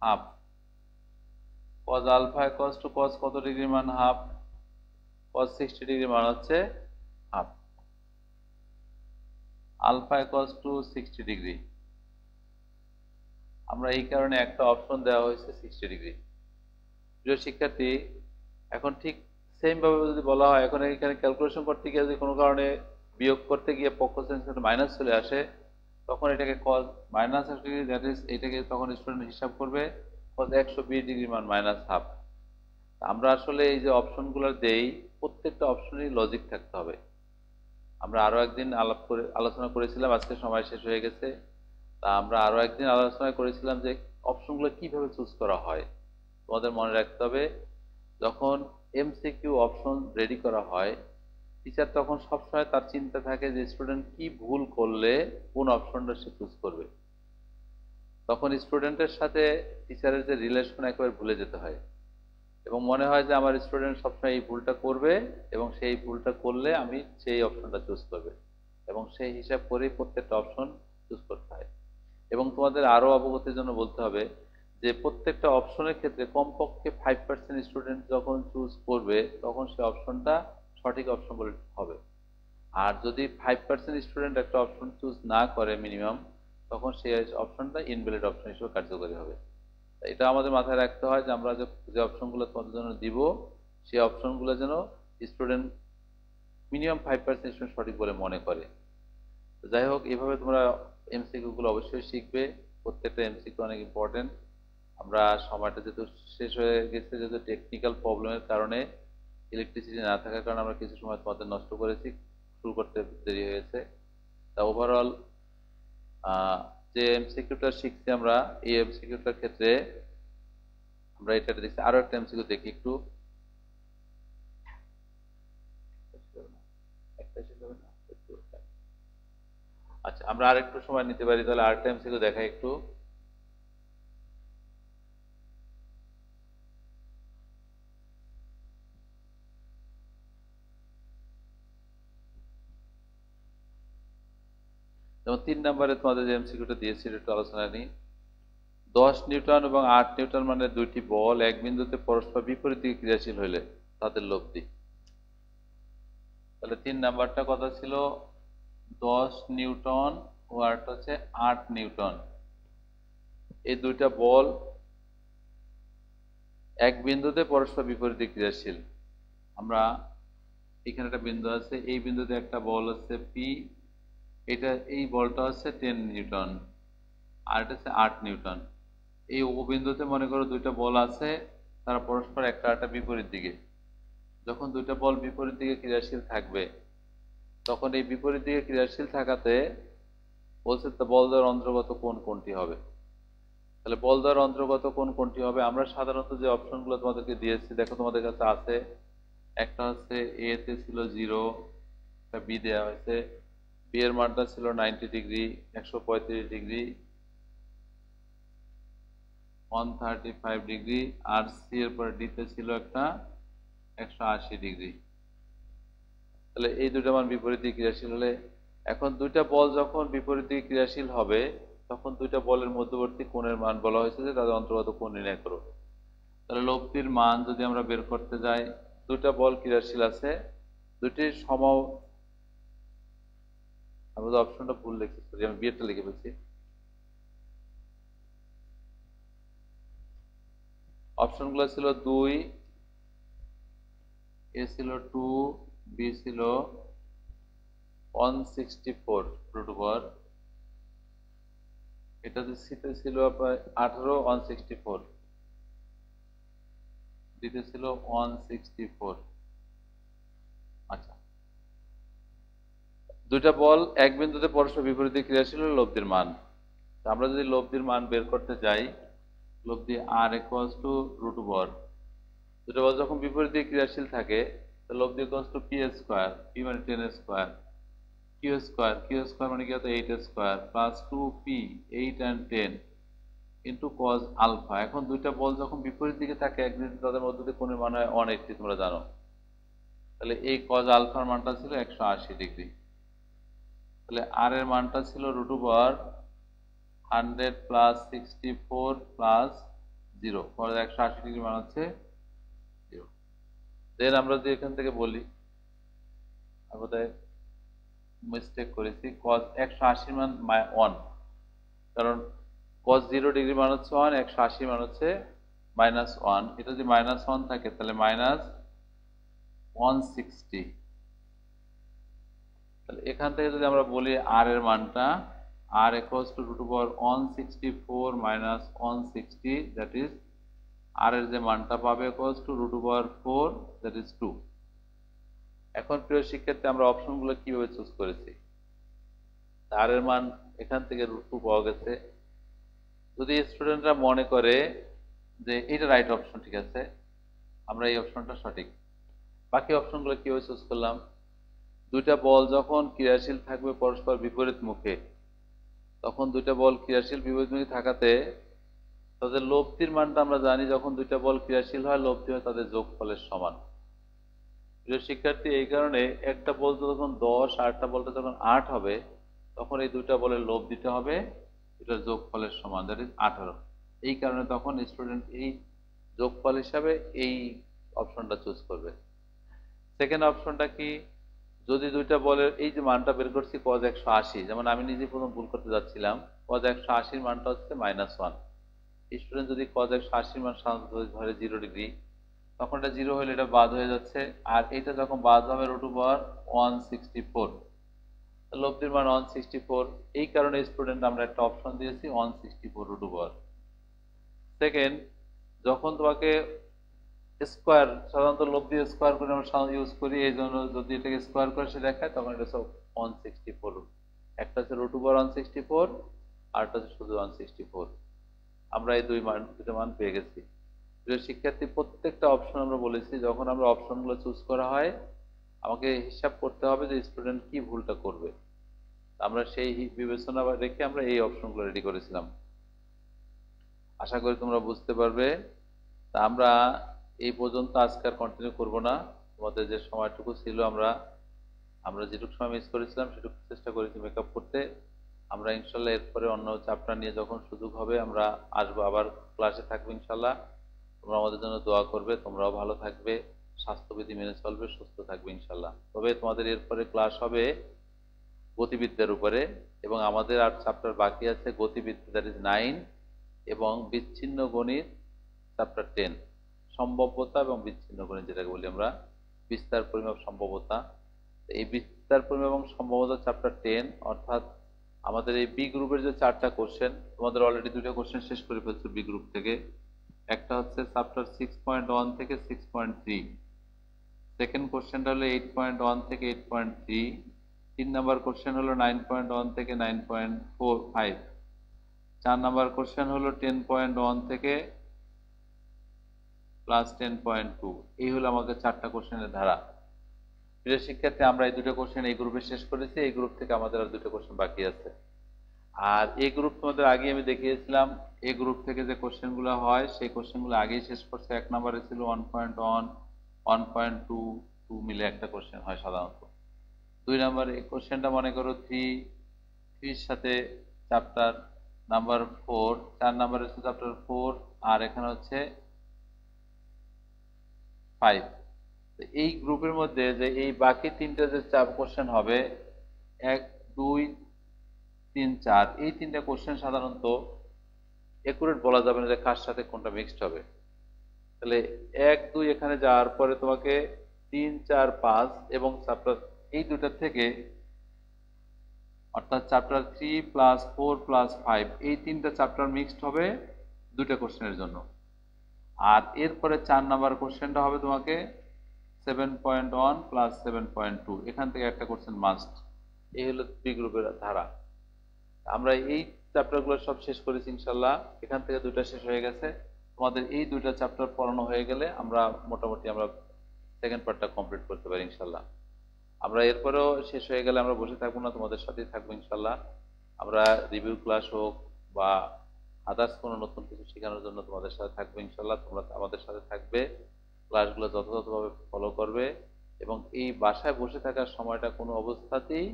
half. cos alpha equals to cos কত ডিগ্রি মান হাফ, cos 60 ডিগ্রি মান হচ্ছে half. Alpha equals to 60 degree. আমরা এই কারণে একটা অপশন দেওয়া হয়েছে 60 ডিগ্রি। প্রিয় শিক্ষার্থী, এখন ঠিক সেম ভাবে যদি বলা হয় এখন এখানে ক্যালকুলেশন করতে গিয়ে যদি কোনো কারণে বিয়োগ করতে গিয়ে পক্ষ সেন্সের মাইনাস চলে আসে, তখন এটাকে cos -1 ডিগ্রি, দ্যাট ইজ এটাকে তখন স্টুডেন্ট হিসাব করবে cos 120 ডিগ্রি মান -হাফ। আমরা আসলে এই যে অপশনগুলো দেই প্রত্যেকটা অপশনেই লজিক থাকতে হবে। আমরা আরো একদিন আলোচনা করেছিলাম, আজকে সময় শেষ হয়ে গেছে, তা আমরা আরো একদিন আলোচনা করেছিলাম যে অপশনগুলো কিভাবে চুজ করা হয়। তোমাদের মনে রাখতে হবে যখন এমসিকিউ অপশন রেডি করা হয় টিচার তখন সবসময় তার চিন্তা থাকে যে স্টুডেন্ট কি ভুল করলে কোন অপশনটা সে চুজ করবে। তখন স্টুডেন্টের সাথে টিচারের যে রিলেশন একেবারে ভুলে যেতে হয় এবং মনে হয় যে আমার স্টুডেন্ট সবসময় এই ভুলটা করবে এবং সেই ভুলটা করলে আমি সেই অপশনটা চুজ করবে এবং সেই হিসাব করেই প্রত্যেকটা অপশন চুজ করতে হয়। এবং তোমাদের আরো অবগতির জন্য বলতে হবে যে প্রত্যেকটা অপশনের ক্ষেত্রে কমপক্ষে 5% স্টুডেন্ট যখন চুজ করবে তখন সেই অপশনটা সঠিক অপশন বলে হবে। আর যদি 5% স্টুডেন্ট একটা অপশন চুজ না করে মিনিমাম, তখন সেই অপশনটা ইনভ্যালিড অপশন হিসেবে কার্যকরী হবে। এটা আমাদের মাথায় রাখতে হয় যে আমরা যে অপশনগুলো তোমাদের জন্য দিব সেই অপশনগুলো যেন স্টুডেন্ট মিনিমাম 5% স্টুডেন্ট সঠিক বলে মনে করে। যাই হোক, এভাবে তোমরা এমসিকিউ গুলো অবশ্যই শিখবে। প্রত্যেকটা এমসিকিউ অনেক ইম্পর্টেন্ট। আমরা সময়টা যেহেতু শেষ হয়ে গেছে, যেহেতু টেকনিক্যাল প্রবলেমের কারণে, ইলেকট্রিসিটি না থাকার কারণে আমরা কিছু সময় তোমাদের নষ্ট করেছি, শুরু করতে দেরি হয়েছে। তা ওভারঅল যে এমসিকিউটা শিখছি আমরা, এই এমসিকিউটার ক্ষেত্রে আমরা এটা দেখছি। আরো একটা এমসিকিউ দেখি একটু। আচ্ছা, আমরা আর একটু সময় নিতে পারি, তাহলে আরেকটা এমসিকিউ দেখাই একটু। যেমন 3 নম্বরে তোমাদের যে এমসিকিউটা দিয়েছি একটু আলোচনা নিই। 10 নিউটন এবং 8 নিউটন মানে দুইটি বল এক বিন্দুতে পরস্পর বিপরীত দিকে ক্রিয়াশীল হইলে তাদের লব্ধি। তাহলে 3 নাম্বারটা কথা ছিল 10 নিউটন ও আরেকটা হচ্ছে 8 নিউটন। এই দুইটা বল এক বিন্দুতে পরস্পর বিপরীত দিকে ক্রিয়াশীল। আমরা এখানে একটা বিন্দু আছে, এই বিন্দুতে একটা বল আছে পি, এটা এই বলটা হচ্ছে 10 নিউটন আর এটা হচ্ছে 8 নিউটন। এই ও বিন্দুতে মনে করো দুইটা বল আছে, তারা পরস্পর একটা একটা বিপরীত দিকে। যখন দুইটা বল বিপরীত দিকে ক্রিয়াশীল থাকবে, তখন এই বিপরীত দিকে ক্রিয়াশীল থাকাতে বলছে তো বল দ্বয়ের অন্তর্গত কোণ কোনটি হবে। তাহলে বল দ্বয়ের অন্তর্গত কোণ কোনটি হবে, আমরা সাধারণত যে অপশনগুলো তোমাদেরকে দিয়েছি দেখো তোমাদের কাছে আছে। একটা হচ্ছে এ তে ছিল 0, একটা বি দেওয়া হয়েছে, বি এর মানটা ছিল 90 ডিগ্রি, 135 ডিগ্রি, 135 ডিগ্রি, আর সি এর পরে ডি তে ছিল একটা 180 ডিগ্রি। তাহলে এই দুটো মান বিপরীত দিকে ক্রিয়াশীল হলে, এখন দুইটা বল যখন বিপরীত দিকে ক্রিয়াশীল হবে, তখন দুইটা বলের মধ্যবর্তী কোণের মান বলা হয়েছে যে তাদের অন্তর্গত কোণ নির্ণয় করো। তাহলে লব্ধির মান যদি আমরা বের করতে যাই, দুইটা বল ক্রিয়াশীল আছে, দুইটি আমি অপশনটা ভুল লিখছি, সরি আমি বিয়েটা লিখে ফেলছি। অপশনগুলো ছিল 2, এ ছিল 2, বি ছিল 164 রুট ওভার, এটা যে সিতে ছিল 18, 164, ডিতে ছিল 164। আচ্ছা, দুইটা বল এক বিন্দুতে পরস্পর বিপরীত দিকে ক্রিয়াশীল হলে লব্ধির মান। আমরা যদি লব্ধির মান বের করতে যাই, লব্ধি আর ইকুয়ালস টু রুট ওভার, দুটো বল যখন বিপরীত দিকে ক্রিয়াশীল থাকে, তো লব্ধি equals to P square, P মানে 10 square, Q square, Q square মানে কি হতো 8 square, plus 2p 8 and 10 into cos alpha. এখন দুইটা বল যখন বিপরীত দিকে থাকে একদিন, তাদের মধ্যে দিয়ে কোণের মান হয় 180, তোমরা জানো। তাহলে এই কজ আলফার মানটা ছিল 180 ডিগ্রি। তাহলে আর এর মানটা ছিল root over 100 plus 64 plus 0, 180 degree মান হচ্ছে 0। দেন আমরা যদি এখান থেকে বলি, বোধহয় মিস্টেক করেছি, কজ 180 মান 1, কারণ কজ 0 ডিগ্রি মান হচ্ছে 1, 180 মান হচ্ছে -1। এটা যদি -1 থাকে তাহলে -160। তাহলে এখান থেকে যদি আমরা বলি আর এর মানটা, R equals to root over 164 মাইনাস 160, দ্যাট ইজ আর এর যে মানটা পাবে equals to root over 4, that is 2। এখন প্রিয় শিক্ষার্থী, আমরা অপশনগুলো কিভাবে চুজ করেছি? আর এর মান এখান থেকে রুট 2 পাওয়া গেছে। যদি স্টুডেন্টরা মনে করে যে এটা রাইট অপশন, ঠিক আছে, আমরা এই অপশনটা সঠিক, বাকি অপশনগুলো কিভাবে চুজ করলাম? দুইটা বল যখন ক্রিয়াশীল থাকবে পরস্পর বিপরীত মুখে, তখন দুইটা বল ক্রিয়াশীল বিপরীত মুখে থাকাতে তাদের লব্ধির মানটা আমরা জানি, যখন দুইটা বল ক্রিয়াশীল হয় লব্ধি হয় তাদের যোগফলের সমান। প্রিয় শিক্ষার্থী, এই কারণে একটা বল যখন 10 আর একটা বলটা যখন 8 হবে, তখন এই দুইটা বলের লব্ধিটা হবে এটার যোগফলের সমান, দ্যাট ইজ 18। এই কারণে তখন স্টুডেন্ট এই যোগফল হিসাবে এই অপশনটা চুজ করবে। সেকেন্ড অপশনটা কি? যদি দুইটা বলের এই যে মানটা বের করছি cos 180, যেমন আমি নিজে প্রথম ভুল করতে যাচ্ছিলাম, cos 180 মানটা হচ্ছে -1। স্টুডেন্ট যদি cos 180 মান সাধারণত ধরে 0 ডিগ্রি, তখন এটা 0 হলে এটা বাদ হয়ে যাচ্ছে, আর এটা যখন বাদ হবে √164, লব্ধির মান 164। এই কারণে স্টুডেন্ট আমরা একটা অপশন দিয়েছি 164 √। সেকেন্ড, যখন তোমাকে স্কোয়ার, সাধারণত লব্ধি স্কোয়ার করে আমরা ইউজ করি, এই জন্য যদি এটাকে স্কোয়ার করে সে দেখায় তখন এটা সব 164। একটা হচ্ছে √164, আর একটা হচ্ছে শুধু 164। আমরা এই দুটো মান পেয়ে গেছি। প্রিয় শিক্ষার্থী, প্রত্যেকটা অপশন আমরা বলেছি যখন আমরা অপশনগুলো চুজ করা হয় আমাকে হিসাব করতে হবে যে স্টুডেন্ট কি ভুলটা করবে। আমরা সেই বিবেচনা রেখে আমরা এই অপশনগুলো রেডি করেছিলাম। আশা করি তোমরা বুঝতে পারবে। তা আমরা এই পর্যন্ত আজকে আর কন্টিনিউ করব না। তোমাদের যে সময়টুকু ছিল আমরা যেটুকু সময় মিস করেছিলাম সেটুকু চেষ্টা করেছি মেকআপ করতে। আমরা ইনশাল্লাহ এরপরে অন্য চ্যাপ্টার নিয়ে যখন সুযোগ হবে আমরা আসবো, আবার ক্লাসে থাকবো ইনশাল্লাহ। তোমরা আমাদের জন্য দোয়া করবে, তোমরাও ভালো থাকবে, স্বাস্থ্যবিধি মেনে চলবে, সুস্থ থাকবে ইনশাল্লাহ। তবে তোমাদের এরপরে ক্লাস হবে গতিবিদ্যার উপরে, এবং আমাদের আর চ্যাপ্টার বাকি আছে গতিবিদ্যা, দ্যাট ইজ 9, এবং বিচ্ছিন্ন গণিত চ্যাপ্টার 10, সম্ভাব্যতা এবং বিচ্ছিন্ন গণিত যেটাকে বলি আমরা, বিস্তার পরিমাপ সম্ভাব্যতা। এই বিস্তার পরিমাপ এবং সম্ভাব্যতা চ্যাপ্টার 10, অর্থাৎ আমাদের এই বি গ্রুপের যে 4টা কোশ্চেন, তোমাদের অলরেডি 2টা কোশ্চেন শেষ করে ফেলছো বি গ্রুপ থেকে। একটা হচ্ছে চ্যাপ্টার 6.1 থেকে 6.3, সেকেন্ড কোশ্চেনটা হলো 8.1 থেকে 8.3, 3 নাম্বার কোশ্চেন হলো 9.1 থেকে 9.45, 4 নাম্বার কোশ্চেন হলো 10.1 থেকে +10.2। এই হলো আমাদের 4টা কোশ্চেনের ধারা। প্রিয় শিক্ষার্থী, আমরা এই 2টা কোশ্চেন এই গ্রুপে শেষ করেছি, এই গ্রুপ থেকে আমাদের আর 2টা কোশ্চেন বাকি আছে। আর এই গ্রুপ তোমাদের আগে আমি দেখিয়েছিলাম, এই গ্রুপ থেকে যে কোশ্চেনগুলো হয় সেই কোশ্চেনগুলো আগেই শেষ করছে। 1 নম্বরে ছিল 1.1, 1.2, 2 মিলে একটা কোশ্চেন হয় সাধারণত। 2 নম্বরে এই কোশ্চেনটা মনে করো 3 সাথে চ্যাপ্টার নাম্বার 4, 4 নম্বরে হচ্ছে চ্যাপ্টার 4, আর এখানে হচ্ছে 5। এই গ্রুপের মধ্যে যে এই বাকি 3টা যে কোশ্চেন হবে, 1, 2, 3, 4, এই 3টা কোশ্চেন সাধারণত একুরেট বলা যাবে না যে কার সাথে কোনটা মিক্সড হবে। তাহলে 1, 2 এখানে যাওয়ার পরে তোমাকে 3, 4, 5 এবং চ্যাপ্টার এই দুটা থেকে, অর্থাৎ চ্যাপ্টার 3 + 4 + 5, এই 3টা চ্যাপ্টার মিক্সড হবে 2টা কোশ্চেনের জন্য। আর এরপরে 4 নাম্বার কোশ্চেনটা হবে তোমাকে 7.1 + 7.2, এখান থেকে একটা কোশ্চেন মাস্ট। এই হলো বি গ্রুপের ধারা। আমরা এই চ্যাপ্টারগুলো সব শেষ করেছি ইনশাল্লাহ। এখান থেকে 2টা শেষ হয়ে গেছে। তোমাদের এই 2টা চ্যাপ্টার পড়ানো হয়ে গেলে আমরা মোটামুটি সেকেন্ড পার্টটা কমপ্লিট করতে পারি ইনশাল্লাহ। আমরা এরপরেও শেষ হয়ে গেলে আমরা বসে থাকবো না, তোমাদের সাথেই থাকবো ইনশাল্লাহ। আমরা রিভিউ ক্লাস হোক বা আদার্স কোনো নতুন কিছু শেখানোর জন্য তোমাদের সাথে থাকবো ইনশাল্লাহ। তোমরা আমাদের সাথে থাকবে, ক্লাসগুলো যথাযথভাবে ফলো করবে, এবং এই বাসায় বসে থাকার সময়টা কোনো অবস্থাতেই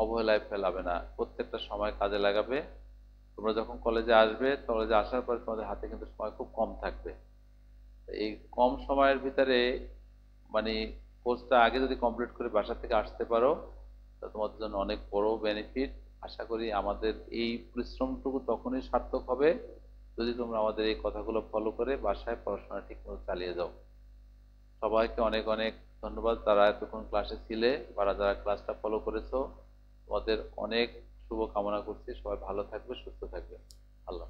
অবহেলায় ফেলাবে না, প্রত্যেকটা সময় কাজে লাগাবে। তোমরা যখন কলেজে আসবে, কলেজে আসার পরে তোমাদের হাতে কিন্তু সময় খুব কম থাকবে। এই কম সময়ের ভিতরে মানে কোর্সটা আগে যদি কমপ্লিট করে বাসা থেকে আসতে পারো, তা তোমাদের জন্য অনেক বড় বেনিফিট। আশা করি আমাদের এই পরিশ্রমটুকু তখনই সার্থক হবে যদি তোমরা আমাদের এই কথাগুলো ফলো করে বাসায় পড়াশোনা ঠিকমতো চালিয়ে যাও। সবাইকে অনেক অনেক ধন্যবাদ যারা এতক্ষণ ক্লাসে ছিলে বা যারা ক্লাসটা ফলো করেছো। তোমাদের অনেক শুভ কামনা করছি, সবাই ভালো থাকবে, সুস্থ থাকবে। আল্লাহ।